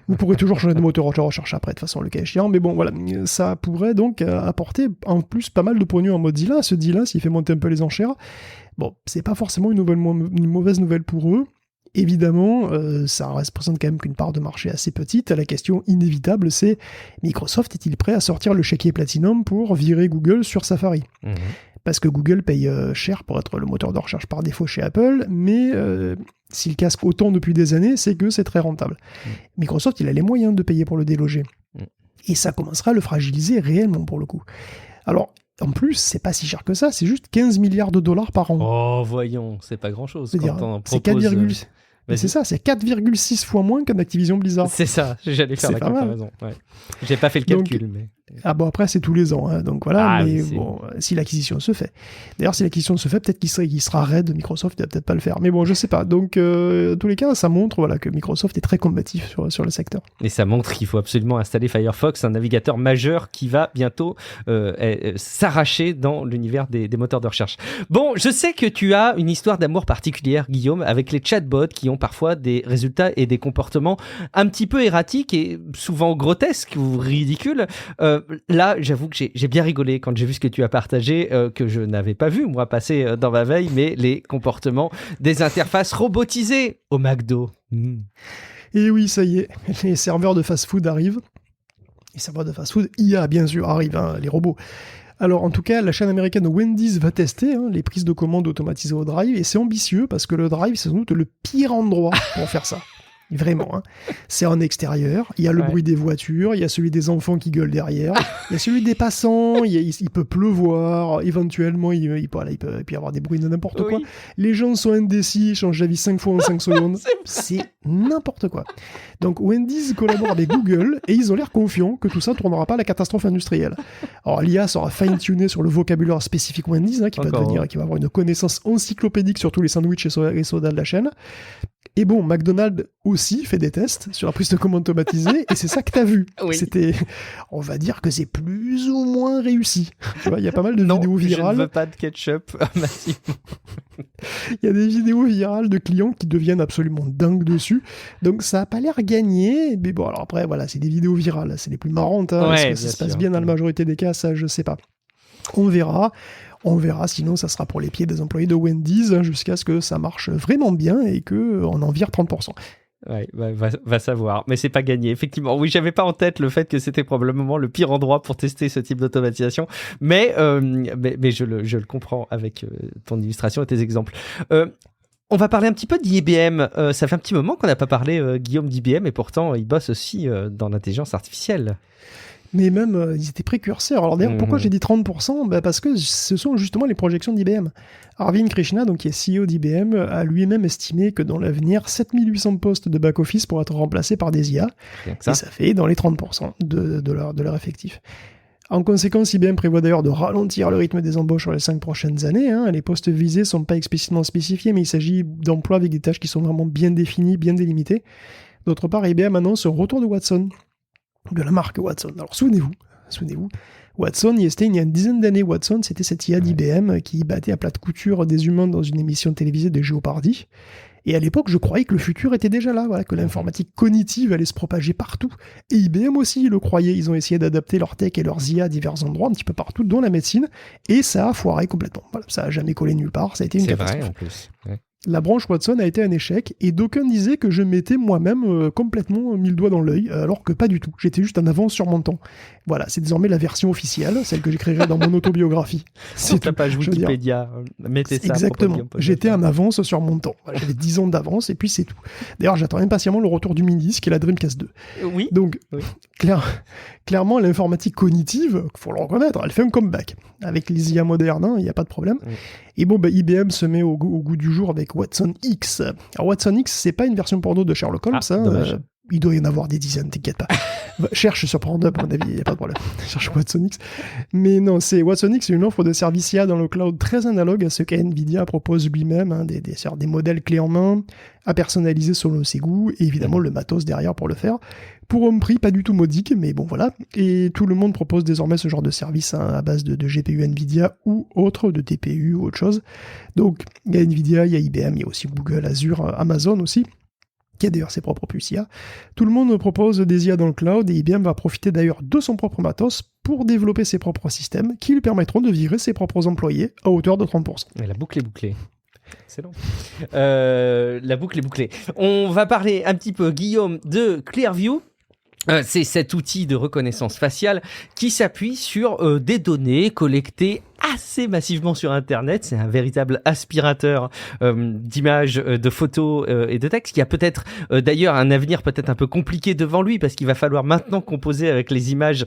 Vous pourrez toujours changer de moteur de recherche après, de toute façon, le cas échéant. Mais bon, voilà, ça pourrait donc apporter en plus pas mal de pognon à Mozilla. Ce deal-là, s'il fait monter un peu les enchères, bon, c'est pas forcément une mauvaise nouvelle pour eux. Évidemment, ça représente quand même qu'une part de marché assez petite. La question inévitable, c'est Microsoft est-il prêt à sortir le chéquier Platinum pour virer Google sur Safari ? Parce que Google paye cher pour être le moteur de recherche par défaut chez Apple, mais s'il casque autant depuis des années, c'est que c'est très rentable. Microsoft, il a les moyens de payer pour le déloger. Et ça commencera à le fragiliser réellement pour le coup. Alors, en plus, c'est pas si cher que ça, c'est juste 15 milliards de dollars par an. Oh, voyons, c'est pas grand-chose. C'est 4, mais c'est ça, c'est 4,6 fois moins qu'un Activision Blizzard. C'est ça, j'allais faire la comparaison. Ouais. J'ai pas fait le calcul, mais... Ah bon, après, c'est tous les ans, hein, donc voilà, mais bon, si l'acquisition se fait. D'ailleurs, si l'acquisition se fait, peut-être qu'il sera raid, Microsoft, il va peut-être pas le faire. Mais bon, je sais pas. Donc, en tous les cas, ça montre que Microsoft est très combatif sur le secteur. Et ça montre qu'il faut absolument installer Firefox, un navigateur majeur qui va bientôt s'arracher dans l'univers des moteurs de recherche. Bon, je sais que tu as une histoire d'amour particulière, Guillaume, avec les chatbots qui ont parfois des résultats et des comportements un petit peu erratiques et souvent grotesques ou ridicules. Là, j'avoue que j'ai bien rigolé quand j'ai vu ce que tu as partagé, que je n'avais pas vu, moi, passer dans ma veille, mais les comportements des interfaces robotisées au McDo. Et oui, ça y est, les serveurs de fast-food arrivent. Les serveurs de fast-food, IA, bien sûr, arrivent, hein, les robots. Alors, en tout cas, la chaîne américaine Wendy's va tester les prises de commandes automatisées au Drive, et c'est ambitieux parce que le Drive, c'est sans doute le pire endroit pour faire ça. Vraiment, hein. C'est en extérieur, il y a le bruit des voitures, il y a celui des enfants qui gueulent derrière, il y a celui des passants, il peut pleuvoir, éventuellement il peut y avoir des bruits de n'importe quoi. Les gens sont indécis, changent d'avis 5 fois en 5 secondes. C'est n'importe quoi. Donc Wendy's collabore avec Google et ils ont l'air confiants que tout ça ne tournera pas à la catastrophe industrielle. Alors l'IA sera fine-tunée sur le vocabulaire spécifique Wendy's, qui va avoir une connaissance encyclopédique sur tous les sandwichs et sodas de la chaîne. Et bon, McDonald's aussi fait des tests sur la prise de commande automatisée, et c'est ça que t'as vu. On va dire que c'est plus ou moins réussi. Tu vois, il y a pas mal de vidéos virales. Je ne veux pas de ketchup. Il y a des vidéos virales de clients qui deviennent absolument dingues dessus. Donc ça a pas l'air gagné, mais bon, alors après, voilà, c'est des vidéos virales, c'est les plus marrantes. Est-ce que ça se passe bien dans la majorité des cas? Ça, je sais pas. On verra, sinon ça sera pour les pieds des employés de Wendy's jusqu'à ce que ça marche vraiment bien et qu'on en vire 30%. Ouais, va savoir. Mais c'est pas gagné, effectivement. Oui, j'avais pas en tête le fait que c'était probablement le pire endroit pour tester ce type d'automatisation. Mais je le comprends avec ton illustration et tes exemples. On va parler un petit peu d'IBM. Ça fait un petit moment qu'on n'a pas parlé, Guillaume, d'IBM, et pourtant, il bosse aussi dans l'intelligence artificielle. Mais même, ils étaient précurseurs. Alors d'ailleurs, pourquoi j'ai dit 30% ? Parce que ce sont justement les projections d'IBM. Arvind Krishna, donc, qui est CEO d'IBM, a lui-même estimé que dans l'avenir, 7800 postes de back-office pourraient être remplacés par des IA. Et ça fait dans les 30% de leur effectif. En conséquence, IBM prévoit d'ailleurs de ralentir le rythme des embauches sur les 5 prochaines années. Les postes visés ne sont pas explicitement spécifiés, mais il s'agit d'emplois avec des tâches qui sont vraiment bien définies, bien délimitées. D'autre part, IBM annonce un retour de Watson, de la marque Watson. Alors souvenez-vous, Watson, il y a une dizaine d'années. Watson, c'était cette IA d'IBM qui battait à plate couture des humains dans une émission télévisée de Jeopardy. Et à l'époque, je croyais que le futur était déjà là, que l'informatique cognitive allait se propager partout. Et IBM aussi le croyait. Ils ont essayé d'adapter leur tech et leurs IA à divers endroits, un petit peu partout, dont la médecine, et ça a foiré complètement. Voilà, ça n'a jamais collé nulle part, ça a été une catastrophe. C'est vrai, en plus. Ouais. La branche Watson a été un échec, et d'aucuns disaient que je m'étais moi-même complètement mis le doigt dans l'œil, alors que pas du tout. J'étais juste en avance sur mon temps. Voilà, c'est désormais la version officielle, celle que j'écrirai dans mon autobiographie. C'est ta page Wikipédia, mettez ça. Exactement, j'étais en avance sur mon temps. J'avais 10 ans d'avance, et puis c'est tout. D'ailleurs, j'attends impatiemment le retour du mini-disque et la Dreamcast 2. Oui. Donc, clairement, l'informatique cognitive, faut le reconnaître, elle fait un comeback. Avec les IA modernes, il n'y a pas de problème. Et bon, IBM se met au goût du jour avec Watson X. Alors Watson X, c'est pas une version porno de Sherlock Holmes, il doit y en avoir des dizaines, t'inquiète pas. Cherche sur Pornhub, à mon avis, il n'y a pas de problème. Cherche Watson X. Mais non, Watson X, c'est une offre de service IA dans le cloud très analogue à ce qu'NVIDIA propose lui-même, des modèles clés en main, à personnaliser selon ses goûts, et évidemment le matos derrière pour le faire. Pour un prix pas du tout modique, mais bon voilà. Et tout le monde propose désormais ce genre de service à base de GPU NVIDIA ou autre, de TPU ou autre chose. Donc il y a NVIDIA, il y a IBM, il y a aussi Google, Azure, Amazon aussi, qui a d'ailleurs ses propres puces IA. Tout le monde propose des IA dans le cloud, et IBM va profiter d'ailleurs de son propre matos pour développer ses propres systèmes qui lui permettront de virer ses propres employés à hauteur de 30%. Et la boucle est bouclée. Excellent. La boucle est bouclée. On va parler un petit peu, Guillaume, de Clearview. C'est cet outil de reconnaissance faciale qui s'appuie sur des données collectées assez massivement sur Internet. C'est un véritable aspirateur d'images, de photos et de textes qui a peut-être d'ailleurs un avenir peut-être un peu compliqué devant lui parce qu'il va falloir maintenant composer avec les images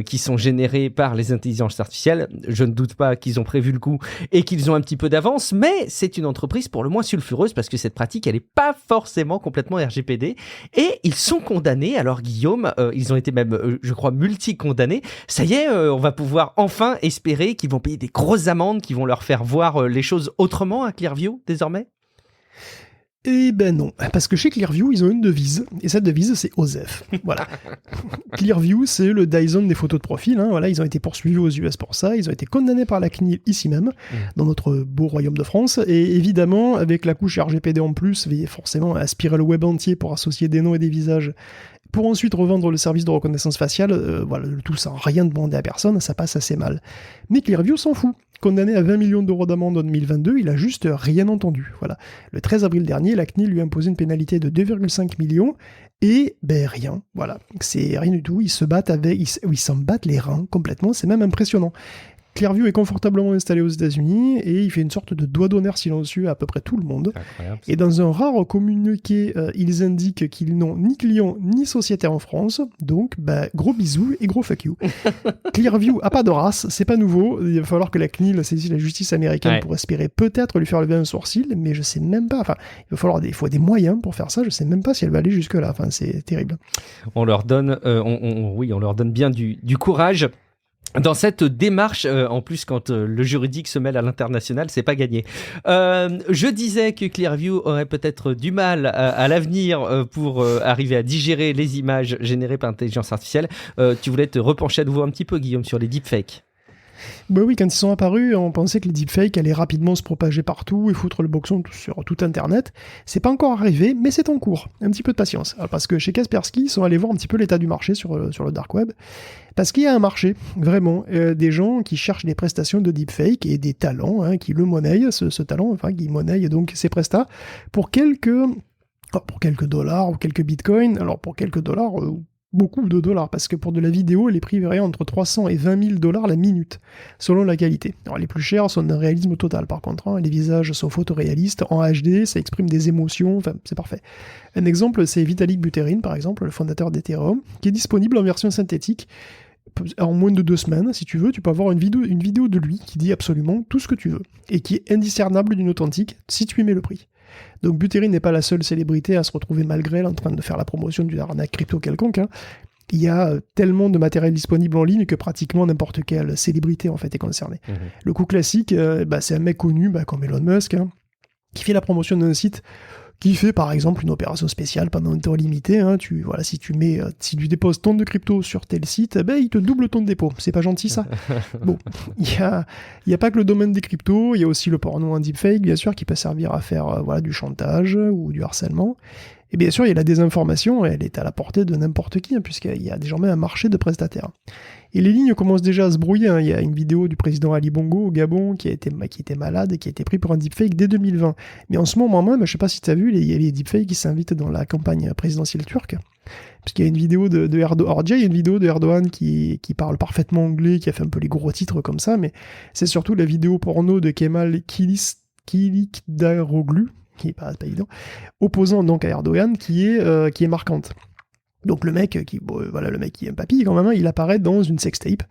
qui sont générées par les intelligences artificielles. Je ne doute pas qu'ils ont prévu le coup et qu'ils ont un petit peu d'avance, mais c'est une entreprise pour le moins sulfureuse parce que cette pratique, elle n'est pas forcément complètement RGPD et ils sont condamnés. Alors Guillaume, ils ont été même, je crois, multi-condamnés. Ça y est, on va pouvoir enfin espérer qu'ils vont payer des grosses amendes qui vont leur faire voir les choses autrement à Clearview désormais ? Eh ben non, parce que chez Clearview, ils ont une devise, et cette devise, c'est OSEF. Voilà. Clearview, c'est le Dyson des photos de profil, voilà, ils ont été poursuivis aux US pour ça, ils ont été condamnés par la CNIL ici même, dans notre beau royaume de France, et évidemment, avec la couche RGPD en plus, veillez forcément à aspirer le web entier pour associer des noms et des visages pour ensuite revendre le service de reconnaissance faciale, voilà, le tout sans rien demander à personne, ça passe assez mal. Mais Clearview s'en fout. Condamné à 20 millions d'euros d'amende en 2022, il a juste rien entendu. Voilà. Le 13 avril dernier, la CNIL lui a imposé une pénalité de 2,5 millions et rien. Voilà. C'est rien du tout. Ils s'en battent les reins complètement. C'est même impressionnant. Clearview est confortablement installé aux États-Unis et il fait une sorte de doigt d'honneur silencieux à peu près tout le monde. Et dans un rare communiqué, ils indiquent qu'ils n'ont ni clients ni sociétaires en France. Donc, gros bisous et gros fuck you. Clearview a pas de race, c'est pas nouveau. Il va falloir que la CNIL saisisse la justice américaine pour espérer peut-être lui faire lever un sourcil, mais je sais même pas. Enfin, il faut des moyens pour faire ça. Je sais même pas si elle va aller jusque-là. Enfin, c'est terrible. On leur donne, on leur donne bien du courage. Dans cette démarche, en plus, quand le juridique se mêle à l'international, c'est pas gagné. Je disais que Clearview aurait peut-être du mal à l'avenir pour arriver à digérer les images générées par intelligence artificielle. Tu voulais te repencher à nouveau un petit peu, Guillaume, sur les deepfakes. Bah oui, quand ils sont apparus, on pensait que les deepfakes allaient rapidement se propager partout et foutre le boxon sur tout Internet. C'est pas encore arrivé, mais c'est en cours. Un petit peu de patience. Parce que chez Kaspersky, ils sont allés voir un petit peu l'état du marché sur le dark web. Parce qu'il y a un marché, vraiment, des gens qui cherchent des prestations de deepfake et des talents, qui le monnaient, ce talent, qui monnaient donc ces prestats pour quelques dollars ou quelques bitcoins. Alors pour quelques dollars, beaucoup de dollars, parce que pour de la vidéo, les prix varient entre 300 et 20 000 dollars la minute, selon la qualité. Alors les plus chers sont d'un réalisme total, par contre, les visages sont photoréalistes, en HD, ça exprime des émotions, enfin, c'est parfait. Un exemple, c'est Vitalik Buterin, par exemple, le fondateur d'Ethereum, qui est disponible en version synthétique, en moins de 2 semaines, si tu veux, tu peux avoir une vidéo de lui qui dit absolument tout ce que tu veux, et qui est indiscernable d'une authentique, si tu y mets le prix. Donc Buterin n'est pas la seule célébrité à se retrouver malgré elle en train de faire la promotion d'une arnaque crypto quelconque. Il y a tellement de matériel disponible en ligne que pratiquement n'importe quelle célébrité en fait est concernée. Le coup classique, c'est un mec connu comme Elon Musk qui fait la promotion d'un site qui fait par exemple une opération spéciale pendant un temps limité. Si tu déposes ton de crypto sur tel site, il te double ton dépôt. C'est pas gentil ça. Bon, il y a pas que le domaine des cryptos, il y a aussi le porno en deepfake, bien sûr, qui peut servir à faire du chantage ou du harcèlement. Et bien sûr, il y a la désinformation, elle est à la portée de n'importe qui, puisqu'il y a désormais un marché de prestataires. Et les lignes commencent déjà à se brouiller. Il y a une vidéo du président Ali Bongo au Gabon qui était malade et qui a été pris pour un deepfake dès 2020. Mais en ce moment même, je ne sais pas si tu as vu, il y a les deepfakes qui s'invitent dans la campagne présidentielle turque. Puisqu'il y a une vidéo de Erdogan. Alors déjà, il y a une vidéo de Erdogan qui parle parfaitement anglais, qui a fait un peu les gros titres comme ça, mais c'est surtout la vidéo porno de Kemal Kılıçdaroğlu, qui est pas évident, opposant donc à Erdogan, qui est marquante. Donc le mec qui est un papy quand même, il apparaît dans une sextape,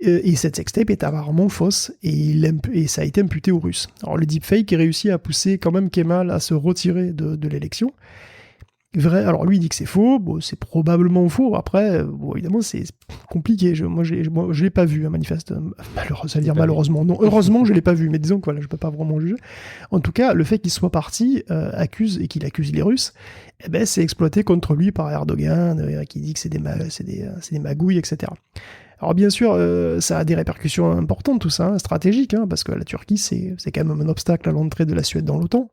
et cette sextape est apparemment fausse, et ça a été imputé aux Russes. Alors le deepfake a réussi à pousser quand même Kemal à se retirer de l'élection. Alors lui il dit que c'est faux, c'est probablement faux, après, évidemment c'est compliqué, je l'ai pas vu, malheureusement, non, heureusement je l'ai pas vu, mais disons que je peux pas vraiment juger. En tout cas, le fait qu'il soit parti accuse les Russes, c'est exploité contre lui par Erdogan, qui dit que c'est des magouilles, etc. Alors bien sûr, ça a des répercussions importantes tout ça, stratégiques, parce que la Turquie c'est quand même un obstacle à l'entrée de la Suède dans l'OTAN.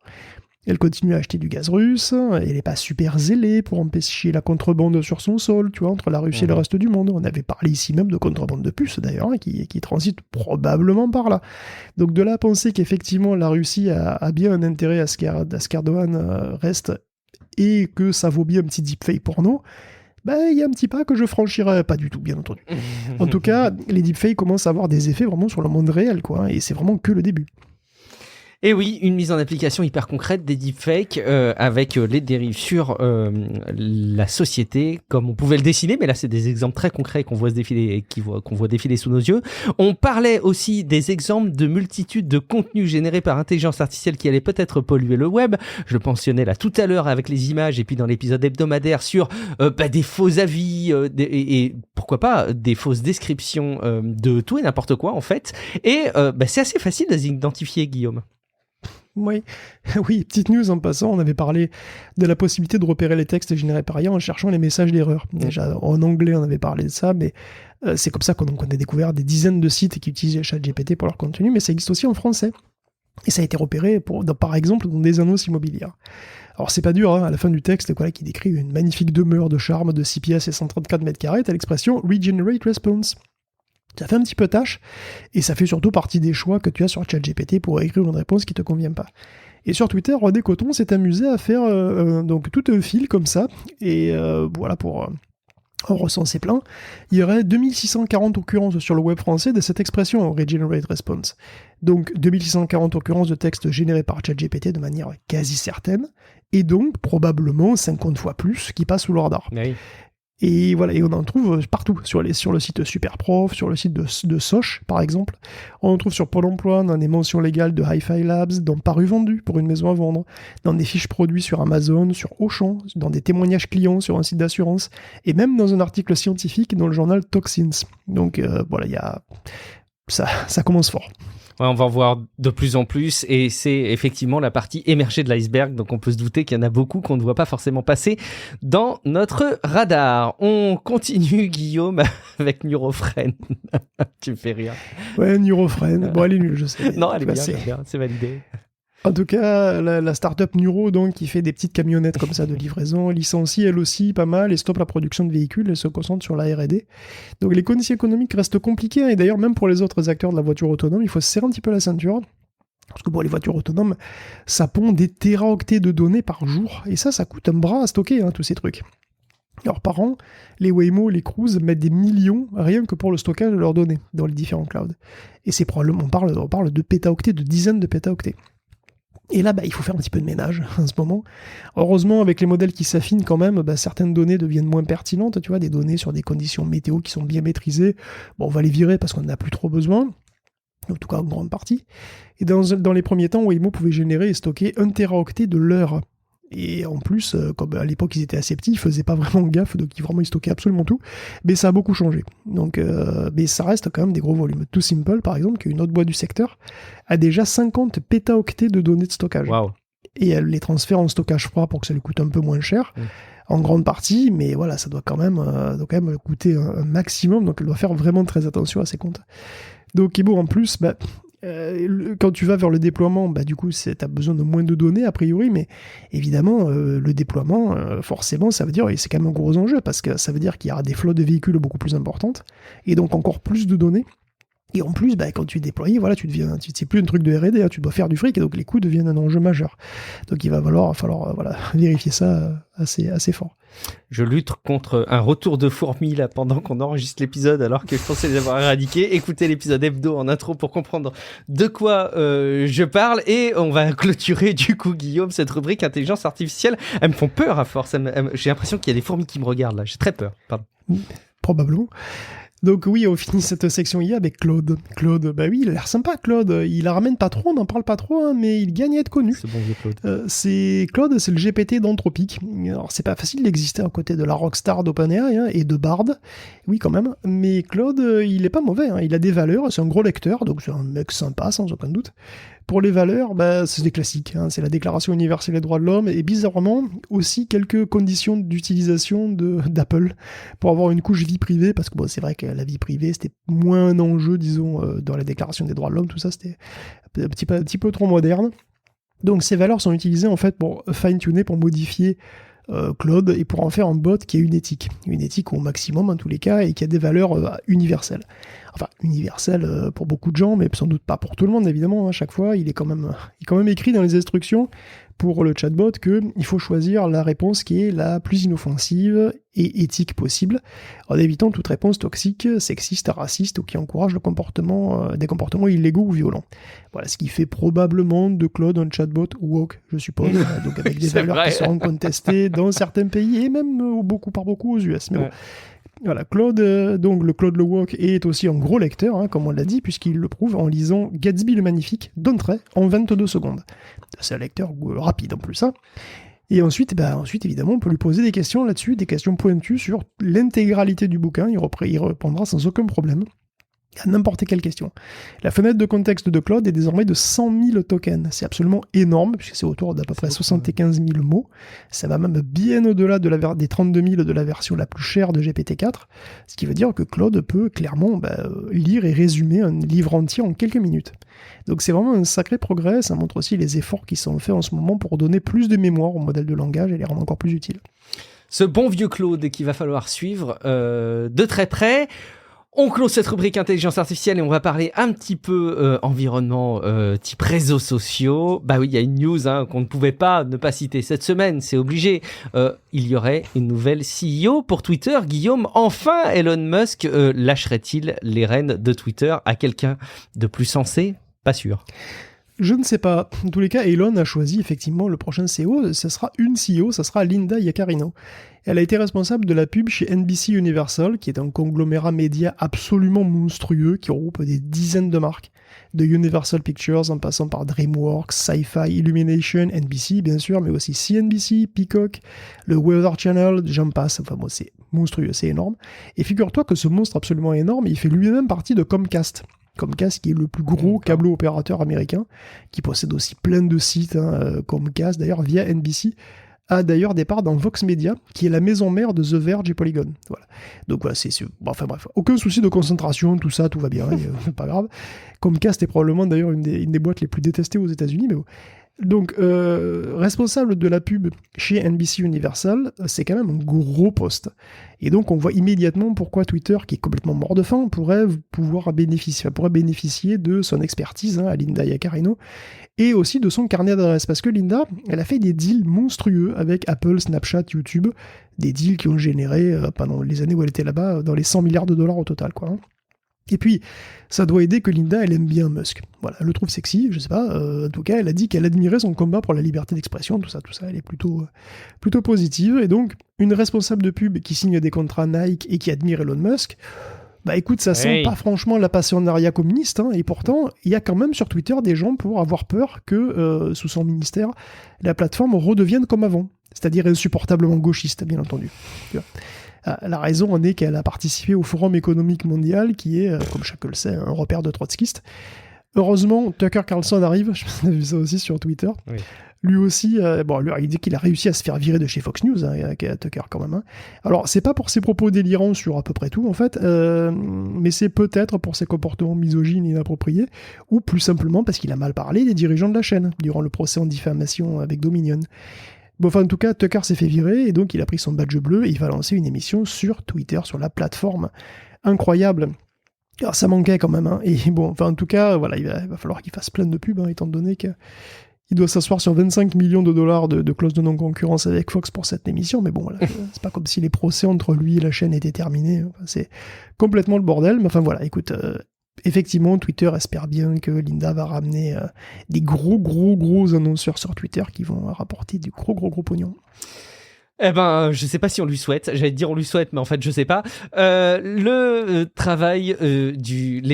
Elle continue à acheter du gaz russe, elle n'est pas super zélée pour empêcher la contrebande sur son sol, tu vois, entre la Russie et le reste du monde. On avait parlé ici même de contrebande de puces, d'ailleurs, qui transite probablement par là. Donc de là à penser qu'effectivement la Russie a bien un intérêt à ce qu'Erdogan reste, et que ça vaut bien un petit deepfake porno, il y a un petit pas que je franchirais pas du tout, bien entendu. En tout cas, les deepfakes commencent à avoir des effets vraiment sur le monde réel, quoi, et c'est vraiment que le début. Et oui, une mise en application hyper concrète des deepfakes avec les dérives sur la société, comme on pouvait le dessiner, mais là c'est des exemples très concrets qu'on voit défiler sous nos yeux. On parlait aussi des exemples de multitudes de contenus générés par intelligence artificielle qui allaient peut-être polluer le web. Je le mentionnais là tout à l'heure avec les images et puis dans l'épisode hebdomadaire sur des faux avis et pourquoi pas des fausses descriptions de tout et n'importe quoi en fait. Et c'est assez facile de les identifier, Guillaume. Oui, petite news en passant, on avait parlé de la possibilité de repérer les textes générés par IA en cherchant les messages d'erreur. Déjà, en anglais, on avait parlé de ça, mais c'est comme ça qu'on a découvert des dizaines de sites qui utilisent ChatGPT pour leur contenu, mais ça existe aussi en français. Et ça a été repéré, par exemple, dans des annonces immobilières. Alors c'est pas dur, hein, à la fin du texte, voilà, qui décrit une magnifique demeure de charme de 6 pièces et 134 mètres carrés, t'as l'expression « Regenerate Response ». Ça fait un petit peu tâche, et ça fait surtout partie des choix que tu as sur ChatGPT pour écrire une réponse qui te convient pas. Et sur Twitter, Rodé Coton s'est amusé à faire donc tout un fil comme ça, et voilà, pour en recenser plein, il y aurait 2640 occurrences sur le web français de cette expression « Regenerate Response ». Donc 2640 occurrences de textes générés par ChatGPT de manière quasi certaine, et donc probablement 50 fois plus qui passent sous le radar. Oui. Et voilà, et on en trouve partout, sur le site Superprof, sur le site de Soch, par exemple. On en trouve sur Pôle emploi, dans des mentions légales de Hi-Fi Labs, dans Paru Vendu, pour une maison à vendre, dans des fiches produits sur Amazon, sur Auchan, dans des témoignages clients sur un site d'assurance, et même dans un article scientifique dans le journal Toxins. Donc voilà, ça commence fort. Ouais, on va en voir de plus en plus et c'est effectivement la partie émergée de l'iceberg, donc on peut se douter qu'il y en a beaucoup qu'on ne voit pas forcément passer dans notre radar. On continue, Guillaume, avec Neurofren. Tu me fais rire. Ouais, Neurofren. Bon, elle est nulle, je sais. Non, elle est bien, c'est validé. En tout cas, la start-up Neuro, donc, qui fait des petites camionnettes comme ça de livraison, licencie elle aussi pas mal et stoppe la production de véhicules, elle se concentre sur la R&D. Donc les conditions économiques restent compliquées, hein, et d'ailleurs même pour les autres acteurs de la voiture autonome, il faut se serrer un petit peu la ceinture. Parce que pour les voitures autonomes, ça pond des téraoctets de données par jour, et ça coûte un bras à stocker, hein, tous ces trucs. Alors par an, les Waymo, les Cruise mettent des millions rien que pour le stockage de leurs données dans les différents clouds. Et c'est probablement, on parle de pétaoctets, de dizaines de pétaoctets. Et là, il faut faire un petit peu de ménage en ce moment. Heureusement, avec les modèles qui s'affinent quand même, certaines données deviennent moins pertinentes, tu vois, des données sur des conditions météo qui sont bien maîtrisées. Bon, on va les virer parce qu'on n'en a plus trop besoin, en tout cas en grande partie. Et dans les premiers temps, Waymo pouvait générer et stocker 1 téraoctet de l'heure. Et en plus, comme à l'époque ils étaient assez petits, ils faisaient pas vraiment gaffe, donc ils stockaient absolument tout. Mais ça a beaucoup changé. Donc, mais ça reste quand même des gros volumes. Too Simple, par exemple, qui est une autre boîte du secteur, a déjà 50 pétaoctets de données de stockage. Wow. Et elle les transfère en stockage froid pour que ça lui coûte un peu moins cher, en grande partie, mais voilà, ça doit quand même coûter un maximum, donc elle doit faire vraiment très attention à ses comptes. Donc, et bon, en plus, quand tu vas vers le déploiement, du coup, tu as besoin de moins de données, a priori, mais évidemment, le déploiement, forcément, ça veut dire, et c'est quand même un gros enjeu, parce que ça veut dire qu'il y aura des flottes de véhicules beaucoup plus importantes, et donc encore plus de données. Et en plus, quand tu es déployé, voilà, c'est plus un truc de R&D, hein, tu dois faire du fric, et donc les coûts deviennent un enjeu majeur. Donc il va falloir vérifier ça assez fort. Je lutte contre un retour de fourmis là pendant qu'on enregistre l'épisode alors que je pensais les avoir éradiqués. Écoutez l'épisode hebdo en intro pour comprendre de quoi je parle, et on va clôturer du coup, Guillaume, cette rubrique intelligence artificielle. Elles me font peur à force. J'ai l'impression qu'il y a des fourmis qui me regardent là. J'ai très peur. Pardon. Probablement. Donc oui, on finit cette section IA avec Claude. Claude, oui, il a l'air sympa, Claude. Il la ramène pas trop, on n'en parle pas trop, hein, mais il gagne à être connu. C'est bon, vieux Claude. Claude, c'est le GPT d'Anthropic. Alors, c'est pas facile d'exister à côté de la rockstar d'OpenAI, hein, et de Bard. Oui, quand même. Mais Claude, il est pas mauvais, hein. Il a des valeurs, c'est un gros lecteur, donc c'est un mec sympa, sans aucun doute. Pour les valeurs, c'est des classiques, hein. C'est la Déclaration universelle des droits de l'homme, et bizarrement, aussi quelques conditions d'utilisation d'Apple pour avoir une couche vie privée, parce que c'est vrai que la vie privée, c'était moins un enjeu, disons, dans la Déclaration des droits de l'homme, tout ça, c'était un petit peu trop moderne. Donc ces valeurs sont utilisées en fait pour fine-tuner, pour modifier Claude, et pour en faire un bot qui a une éthique au maximum en tous les cas, et qui a des valeurs universelles. Enfin, universelles pour beaucoup de gens, mais sans doute pas pour tout le monde évidemment. À chaque fois, il est quand même écrit dans les instructions pour le chatbot qu'il faut choisir la réponse qui est la plus inoffensive et éthique possible, en évitant toute réponse toxique, sexiste, raciste, ou qui encourage des comportements illégaux ou violents. Voilà, ce qui fait probablement de Claude un chatbot woke, je suppose, donc avec des valeurs qui seront contestées dans certains pays, et même par beaucoup aux US. Mais bon. Voilà, Claude, donc le Claude le Woke est aussi un gros lecteur, hein, comme on l'a dit, puisqu'il le prouve en lisant Gatsby le Magnifique d'un trait en 22 secondes. C'est un lecteur rapide en plus, hein. Et ensuite, évidemment, on peut lui poser des questions là-dessus, des questions pointues sur l'intégralité du bouquin, il répondra sans aucun problème. à n'importe quelle question. La fenêtre de contexte de Claude est désormais de 100 000 tokens. C'est absolument énorme, puisque c'est autour d'à peu près 75 000 mots. Ça va même bien au-delà des 32 000 de la version la plus chère de GPT-4, ce qui veut dire que Claude peut clairement lire et résumer un livre entier en quelques minutes. Donc c'est vraiment un sacré progrès, ça montre aussi les efforts qui sont faits en ce moment pour donner plus de mémoire au modèle de langage et les rendre encore plus utiles. Ce bon vieux Claude qu'il va falloir suivre de très près. On close cette rubrique intelligence artificielle et on va parler un petit peu environnement type réseaux sociaux. Bah oui, il y a une news qu'on ne pouvait pas ne pas citer cette semaine, c'est obligé. Il y aurait une nouvelle CEO pour Twitter. Guillaume, enfin Elon Musk lâcherait-il les rênes de Twitter à quelqu'un de plus sensé ? Pas sûr. Je ne sais pas. En tous les cas, Elon a choisi effectivement le prochain CEO. Ce sera une CEO, ça sera Linda Yaccarino. Elle a été responsable de la pub chez NBC Universal, qui est un conglomérat média absolument monstrueux qui regroupe des dizaines de marques, de Universal Pictures en passant par DreamWorks, Sci-Fi, Illumination, NBC bien sûr, mais aussi CNBC, Peacock, le Weather Channel, j'en passe. Enfin bon, c'est monstrueux, c'est énorme. Et figure-toi que ce monstre absolument énorme, il fait lui-même partie de Comcast. Comcast qui est le plus gros câbleau opérateur américain, qui possède aussi plein de sites. Comcast d'ailleurs via NBC a d'ailleurs des parts dans Vox Media, qui est la maison mère de The Verge et Polygon. Voilà. Donc voilà, enfin bref, aucun souci de concentration, tout ça, tout va bien, pas grave. Comcast est probablement d'ailleurs une des boîtes les plus détestées aux États-Unis, mais bon. Donc, responsable de la pub chez NBC Universal, c'est quand même un gros poste. Et donc, on voit immédiatement pourquoi Twitter, qui est complètement mort de faim, pourrait bénéficier de son expertise à Linda Yaccarino, et aussi de son carnet d'adresses. Parce que Linda, elle a fait des deals monstrueux avec Apple, Snapchat, YouTube, des deals qui ont généré, pendant les années où elle était là-bas, dans les 100 milliards de dollars au total, quoi. Et puis, ça doit aider que Linda, elle aime bien Musk. Voilà, elle le trouve sexy, je sais pas. En tout cas, elle a dit qu'elle admirait son combat pour la liberté d'expression, tout ça, elle est plutôt positive. Et donc, une responsable de pub qui signe des contrats Nike et qui admire Elon Musk, bah écoute, ça sent pas franchement la passionnariat communiste, et pourtant, il y a quand même sur Twitter des gens pour avoir peur que, sous son ministère, la plateforme redevienne comme avant. C'est-à-dire insupportablement gauchiste, bien entendu. Tu vois. La raison en est qu'elle a participé au Forum économique mondial, qui est, comme chacun le sait, un repère de trotskistes. Heureusement, Tucker Carlson arrive, je vu ça aussi sur Twitter. Oui. Lui aussi, il dit qu'il a réussi à se faire virer de chez Fox News, Tucker quand même. Alors, c'est pas pour ses propos délirants sur à peu près tout, en fait, mais c'est peut-être pour ses comportements misogynes et inappropriés, ou plus simplement parce qu'il a mal parlé des dirigeants de la chaîne, durant le procès en diffamation avec Dominion. Bon, enfin, en tout cas, Tucker s'est fait virer, et donc il a pris son badge bleu, et il va lancer une émission sur Twitter, sur la plateforme. Incroyable. Alors, ça manquait quand même, et bon, enfin, en tout cas, voilà, il va falloir qu'il fasse plein de pubs, étant donné qu'il doit s'asseoir sur 25 millions de dollars de clause de non-concurrence avec Fox pour cette émission, mais bon, voilà, c'est pas comme si les procès entre lui et la chaîne étaient terminés, enfin, c'est complètement le bordel, mais enfin, voilà, écoute... Effectivement, Twitter espère bien que Linda va ramener des gros annonceurs sur Twitter qui vont rapporter du gros pognon. Eh ben, je sais pas si on lui souhaite. J'allais te dire on lui souhaite, mais en fait, je sais pas. Les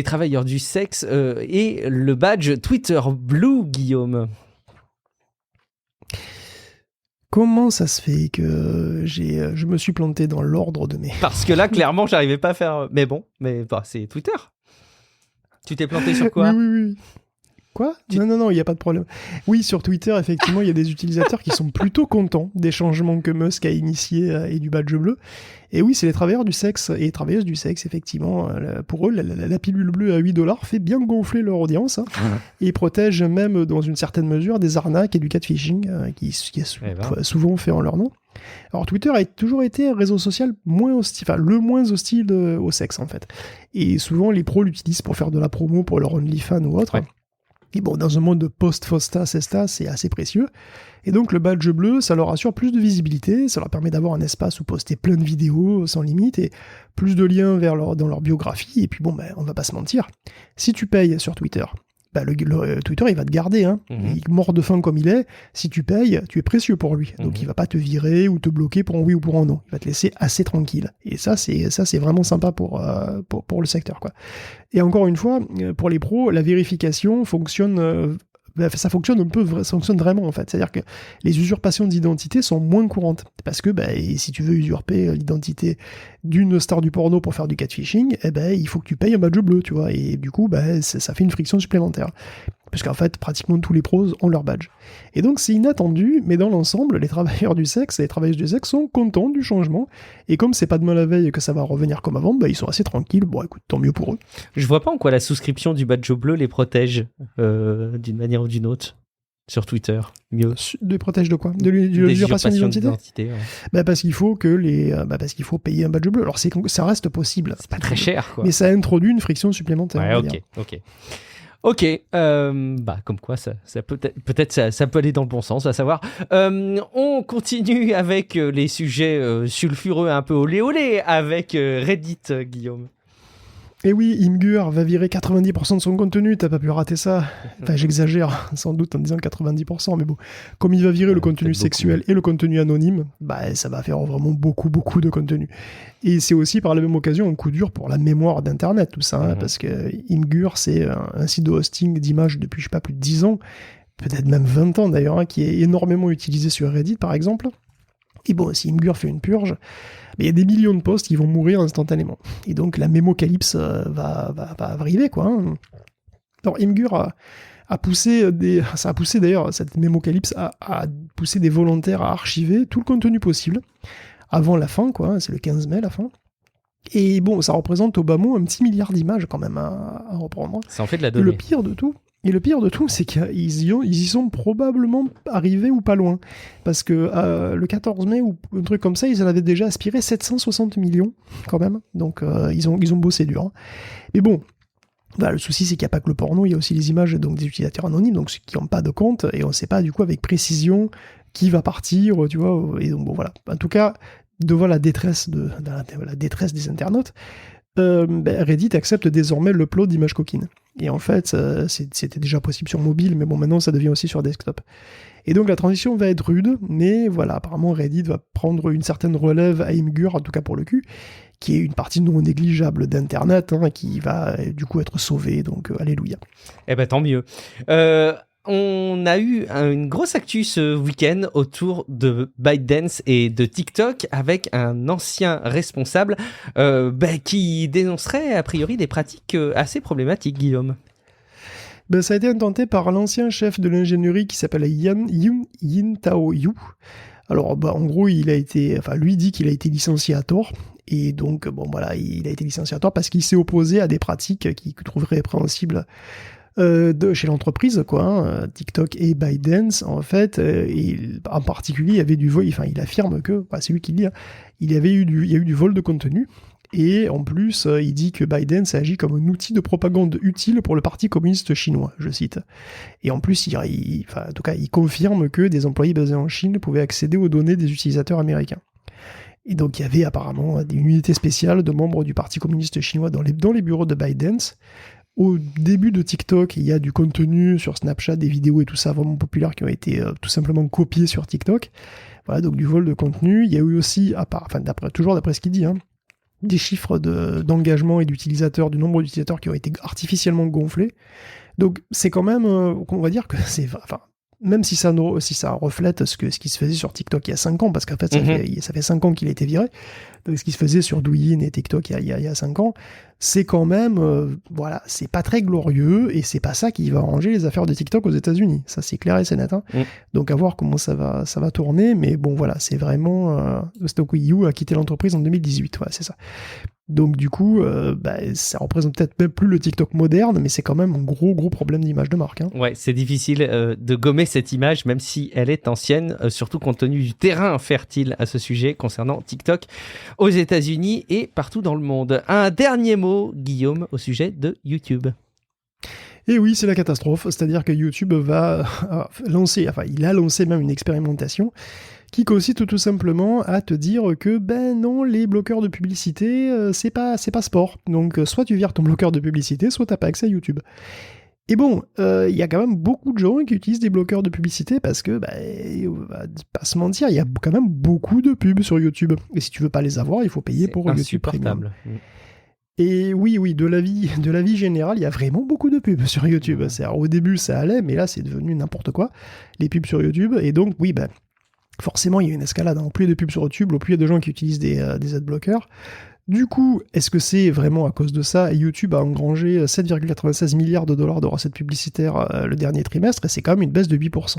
travailleurs du sexe et le badge Twitter Blue, Guillaume. Comment ça se fait que je me suis planté dans l'ordre de mes... Parce que là, clairement, j'arrivais pas à faire... Mais bon, c'est Twitter. Tu t'es planté sur quoi ? Oui. Quoi ? Non, il n'y a pas de problème. Oui, sur Twitter, effectivement, il y a des utilisateurs qui sont plutôt contents des changements que Musk a initiés et du badge bleu. Et oui, c'est les travailleurs du sexe et les travailleuses du sexe, effectivement. Pour eux, la pilule bleue à $8 fait bien gonfler leur audience. Et protège même, dans une certaine mesure, des arnaques et du catfishing qui est souvent fait en leur nom. Alors Twitter a toujours été un réseau social le moins hostile au sexe, en fait. Et souvent, les pros l'utilisent pour faire de la promo pour leur OnlyFans ou autre. Ouais. Et bon, dans un monde de post-Fosta, Cesta, c'est assez précieux. Et donc, le badge bleu, ça leur assure plus de visibilité, ça leur permet d'avoir un espace où poster plein de vidéos sans limite et plus de liens dans leur biographie. Et puis bon, on va pas se mentir. Si tu payes sur Twitter, Twitter, il va te garder. Il est mort de faim comme il est. Si tu payes, tu es précieux pour lui. Donc, il va pas te virer ou te bloquer pour un oui ou pour un non. Il va te laisser assez tranquille. Et ça, c'est vraiment sympa pour le secteur, quoi. Et encore une fois, pour les pros, la vérification fonctionne ça fonctionne ça fonctionne vraiment en fait. C'est-à-dire que les usurpations d'identité sont moins courantes parce que si tu veux usurper l'identité d'une star du porno pour faire du catfishing, il faut que tu payes un badge bleu, tu vois, et du coup ça fait une friction supplémentaire. Parce qu'en fait, pratiquement tous les pros ont leur badge. Et donc, c'est inattendu, mais dans l'ensemble, les travailleurs du sexe et les travailleuses du sexe sont contents du changement. Et comme c'est pas demain la veille que ça va revenir comme avant, ils sont assez tranquilles. Bon, écoute, tant mieux pour eux. Je vois pas en quoi la souscription du badge bleu les protège d'une manière ou d'une autre sur Twitter. Mieux. De protège de quoi? De l'usurpation d'identité ouais. Parce qu'il faut parce qu'il faut payer un badge bleu. Alors, ça reste possible. C'est pas très cher, quoi. Mais ça introduit une friction supplémentaire. Ouais, ok, comme quoi ça peut-être ça peut aller dans le bon sens, à savoir. On continue avec les sujets sulfureux un peu olé olé avec Reddit, Guillaume. Et oui, Imgur va virer 90% de son contenu, t'as pas pu rater ça. Enfin, j'exagère sans doute en disant 90%, mais bon, comme il va virer le contenu sexuel et le contenu anonyme, ça va faire vraiment beaucoup de contenu. Et c'est aussi par la même occasion un coup dur pour la mémoire d'Internet, tout ça, parce que Imgur, c'est un site de hosting d'images depuis, je sais pas, plus de 10 ans, peut-être même 20 ans d'ailleurs, qui est énormément utilisé sur Reddit, par exemple. Et bon, si Imgur fait une purge, il y a des millions de posts qui vont mourir instantanément. Et donc la mémocalypse va arriver, quoi. Alors Imgur a poussé ça a poussé d'ailleurs, cette mémocalypse a poussé des volontaires à archiver tout le contenu possible avant la fin, quoi. C'est le 15 mai, la fin. Et bon, ça représente au bas mot un petit milliard d'images quand même à reprendre. Ça en fait de la donnée. Et le pire de tout, c'est qu'ils y sont probablement arrivés ou pas loin. Parce que le 14 mai, ou un truc comme ça, ils en avaient déjà aspiré 760 millions, quand même. Donc, ils ont bossé dur. Mais bon, le souci, c'est qu'il n'y a pas que le porno, il y a aussi les images donc, des utilisateurs anonymes, donc ceux qui n'ont pas de compte, et on ne sait pas, du coup, avec précision, qui va partir, tu vois. Et donc, bon, voilà. En tout cas, devant la détresse des internautes, Reddit accepte désormais l'upload d'images coquines. Et en fait, c'était déjà possible sur mobile, mais bon, maintenant ça devient aussi sur desktop. Et donc la transition va être rude, mais voilà, apparemment Reddit va prendre une certaine relève à Imgur, en tout cas pour le cul, qui est une partie non négligeable d'Internet, qui va du coup être sauvée, donc alléluia. Tant mieux. On a eu une grosse actu ce week-end autour de ByteDance et de TikTok avec un ancien responsable qui dénoncerait a priori des pratiques assez problématiques, Guillaume. Ça a été intenté par l'ancien chef de l'ingénierie qui s'appelle Yintao Yu. Alors, en gros, lui dit qu'il a été licencié à tort. Et donc, il a été licencié à tort parce qu'il s'est opposé à des pratiques qu'il trouverait répréhensibles chez l'entreprise, quoi, TikTok et ByteDance, en fait, en particulier, il y avait du vol, il affirme que, c'est lui qui le dit, il y a eu du vol de contenu, et en plus, il dit que ByteDance agit comme un outil de propagande utile pour le Parti communiste chinois, je cite. Et en plus, en tout cas, il confirme que des employés basés en Chine pouvaient accéder aux données des utilisateurs américains. Et donc, il y avait apparemment une unité spéciale de membres du Parti communiste chinois dans les bureaux de ByteDance. Au début de TikTok, il y a du contenu sur Snapchat, des vidéos et tout ça vraiment populaires qui ont été tout simplement copiées sur TikTok. Voilà, donc du vol de contenu. Il y a eu aussi, toujours d'après ce qu'il dit, des chiffres d'engagement et d'utilisateurs, du nombre d'utilisateurs qui ont été artificiellement gonflés. Donc c'est quand même, on va dire que c'est... même si ça reflète ce qui se faisait sur TikTok il y a 5 ans, parce qu'en fait, ça fait 5 ans qu'il a été viré, donc ce qui se faisait sur Douyin et TikTok il y a 5 ans, c'est quand même, c'est pas très glorieux, et c'est pas ça qui va arranger les affaires de TikTok aux États-Unis. Ça, c'est clair et c'est net. Donc, à voir comment ça va tourner, mais bon, voilà, c'est vraiment... Stokely Yu a quitté l'entreprise en 2018, voilà, c'est ça. Donc du coup, ça représente peut-être même plus le TikTok moderne, mais c'est quand même un gros problème d'image de marque. Ouais, c'est difficile de gommer cette image, même si elle est ancienne, surtout compte tenu du terrain fertile à ce sujet concernant TikTok aux États-Unis et partout dans le monde. Un dernier mot, Guillaume, au sujet de YouTube. Et oui, c'est la catastrophe, c'est-à-dire que YouTube va lancer, il a lancé même une expérimentation qui consiste tout simplement à te dire que non, les bloqueurs de publicité, c'est pas sport. Donc soit tu vires ton bloqueur de publicité, soit t'as pas accès à YouTube. Et bon, il y a quand même beaucoup de gens qui utilisent des bloqueurs de publicité parce que, on va pas se mentir, il y a quand même beaucoup de pubs sur YouTube. Et si tu veux pas les avoir, il faut payer pour YouTube Premium. Et oui, de la vie générale, il y a vraiment beaucoup de pubs sur YouTube. C'est-à-dire, au début, ça allait, mais là, c'est devenu n'importe quoi, les pubs sur YouTube. Et donc, oui, forcément, il y a une escalade. Plus il y a de pubs sur YouTube, plus il y a de gens qui utilisent des adblockers. Du coup, est-ce que c'est vraiment à cause de ça ? YouTube a engrangé 7,96 milliards de dollars de recettes publicitaires le dernier trimestre, et c'est quand même une baisse de 8%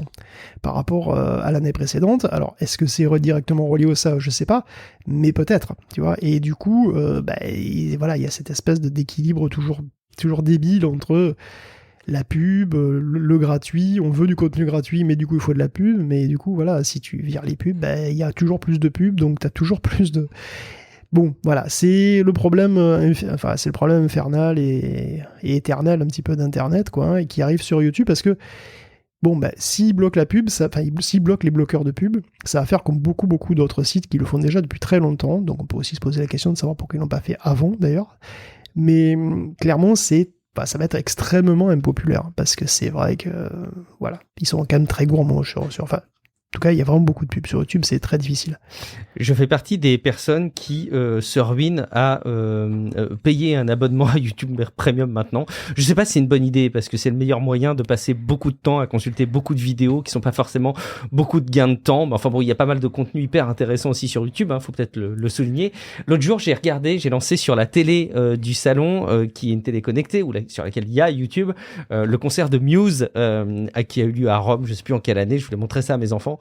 par rapport à l'année précédente. Alors, est-ce que c'est directement relié au ça ? Je sais pas, mais peut-être, tu vois. Et du coup, il y a cette espèce d'équilibre toujours débile entre la pub, le gratuit, on veut du contenu gratuit, mais du coup, il faut de la pub, mais du coup, voilà, si tu vires les pubs, il y a toujours plus de pubs, donc t'as toujours plus de... Bon, voilà, c'est le problème, c'est le problème infernal et éternel un petit peu d'Internet, quoi, et qui arrive sur YouTube parce que, s'ils bloquent la pub, s'ils bloquent les bloqueurs de pub, ça va faire comme beaucoup d'autres sites qui le font déjà depuis très longtemps, donc on peut aussi se poser la question de savoir pourquoi ils l'ont pas fait avant, d'ailleurs, mais clairement, ça va être extrêmement impopulaire, parce que c'est vrai que, ils sont quand même très gourmands en tout cas, il y a vraiment beaucoup de pubs sur YouTube, c'est très difficile. Je fais partie des personnes qui se ruinent à payer un abonnement à YouTube Premium maintenant. Je sais pas si c'est une bonne idée parce que c'est le meilleur moyen de passer beaucoup de temps à consulter beaucoup de vidéos qui sont pas forcément beaucoup de gains de temps. Mais enfin bon, il y a pas mal de contenu hyper intéressant aussi sur YouTube, faut peut-être le souligner. L'autre jour, j'ai lancé sur la télé du salon qui est une télé connectée sur laquelle il y a YouTube le concert de Muse qui a eu lieu à Rome, je sais plus en quelle année, je voulais montrer ça à mes enfants.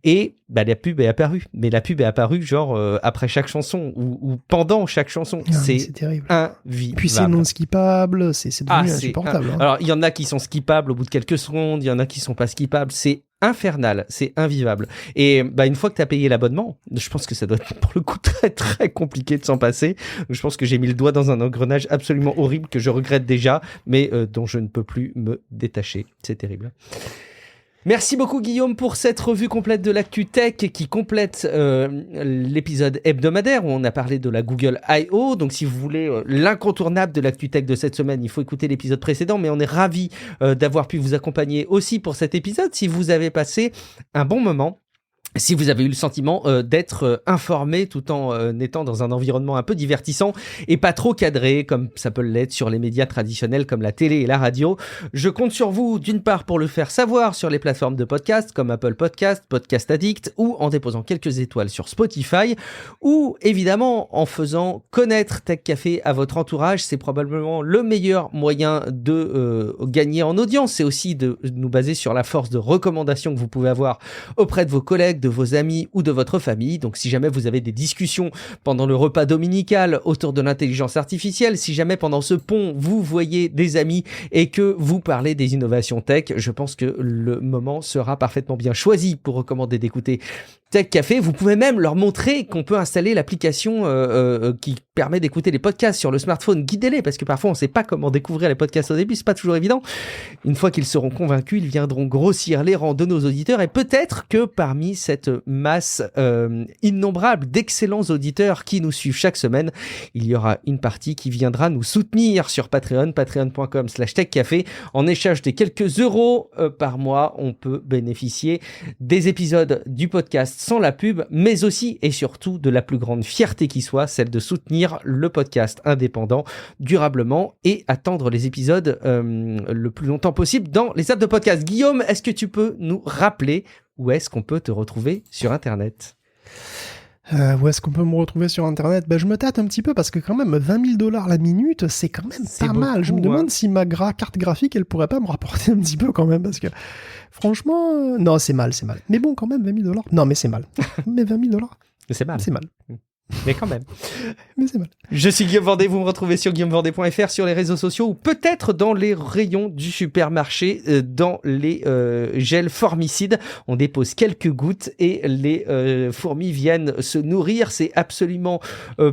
Et la pub est apparue. Mais la pub est apparue genre après chaque chanson ou pendant chaque chanson. C'est terrible. Invivable. Puis c'est non skippable, c'est devenu insupportable. Alors il y en a qui sont skippables au bout de quelques secondes, il y en a qui sont pas skippables. C'est infernal, c'est invivable. Et une fois que tu as payé l'abonnement, je pense que ça doit être pour le coup très très compliqué de s'en passer. Je pense que j'ai mis le doigt dans un engrenage absolument horrible que je regrette déjà, mais dont je ne peux plus me détacher. C'est terrible. Merci beaucoup Guillaume pour cette revue complète de l'actu tech qui complète l'épisode hebdomadaire où on a parlé de la Google I.O. Donc si vous voulez l'incontournable de l'actu tech de cette semaine, il faut écouter l'épisode précédent, mais on est ravis d'avoir pu vous accompagner aussi pour cet épisode. Si vous avez passé un bon moment, si vous avez eu le sentiment d'être informé tout en étant dans un environnement un peu divertissant et pas trop cadré comme ça peut l'être sur les médias traditionnels comme la télé et la radio, je compte sur vous d'une part pour le faire savoir sur les plateformes de podcast comme Apple Podcast, Podcast Addict ou en déposant quelques étoiles sur Spotify ou évidemment en faisant connaître Tech Café à votre entourage. C'est probablement le meilleur moyen de gagner en audience. C'est aussi de nous baser sur la force de recommandation que vous pouvez avoir auprès de vos collègues, de vos amis ou de votre famille. Donc si jamais vous avez des discussions pendant le repas dominical autour de l'intelligence artificielle, si jamais pendant ce pont vous voyez des amis et que vous parlez des innovations tech, je pense que le moment sera parfaitement bien choisi pour recommander d'écouter Tech Café. Vous pouvez même leur montrer qu'on peut installer l'application qui permet d'écouter les podcasts sur le smartphone. Guidez-les parce que parfois on ne sait pas comment découvrir les podcasts au début, c'est pas toujours évident. Une fois qu'ils seront convaincus, ils viendront grossir les rangs de nos auditeurs et peut-être que parmi cette masse innombrable d'excellents auditeurs qui nous suivent chaque semaine, il y aura une partie qui viendra nous soutenir sur Patreon, patreon.com/techcafé. En échange des quelques euros par mois, on peut bénéficier des épisodes du podcast sans la pub, mais aussi et surtout de la plus grande fierté qui soit, celle de soutenir le podcast indépendant durablement et attendre les épisodes le plus longtemps possible dans les apps de podcast. Guillaume, est-ce que tu peux nous rappeler où est-ce qu'on peut te retrouver sur Internet ? Où est-ce qu'on peut me retrouver sur Internet ? Je me tâte un petit peu parce que quand même 20 000 $ la minute, c'est quand même pas mal. Je me demande si ma carte graphique, elle pourrait pas me rapporter un petit peu quand même parce que franchement, non, c'est mal. Mais bon, quand même 20 000 $. Non, mais c'est mal. Mais 20 000 $. C'est mal. C'est mal. Mais quand même. Mais c'est mal. Je suis Guillaume Vendée, vous me retrouvez sur guillaumevendée.fr, sur les réseaux sociaux ou peut-être dans les rayons du supermarché, dans les gels formicides. On dépose quelques gouttes et les fourmis viennent se nourrir. C'est absolument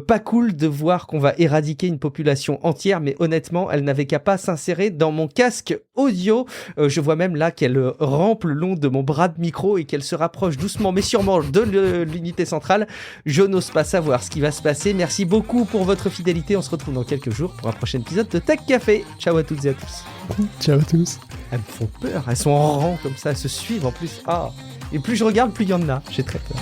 pas cool de voir qu'on va éradiquer une population entière, mais honnêtement, elle n'avait qu'à pas s'insérer dans mon casque audio. Je vois même là qu'elle rampe le long de mon bras de micro et qu'elle se rapproche doucement mais sûrement de l'unité centrale. Je n'ose pas savoir ce qui va se passer. Merci beaucoup pour votre fidélité. On se retrouve dans quelques jours pour un prochain épisode de Tech Café. Ciao à toutes et à tous. Ciao à tous. Elles me font peur. Elles sont en rang comme ça. Elles se suivent en plus. Et plus je regarde, plus il y en a. J'ai très peur.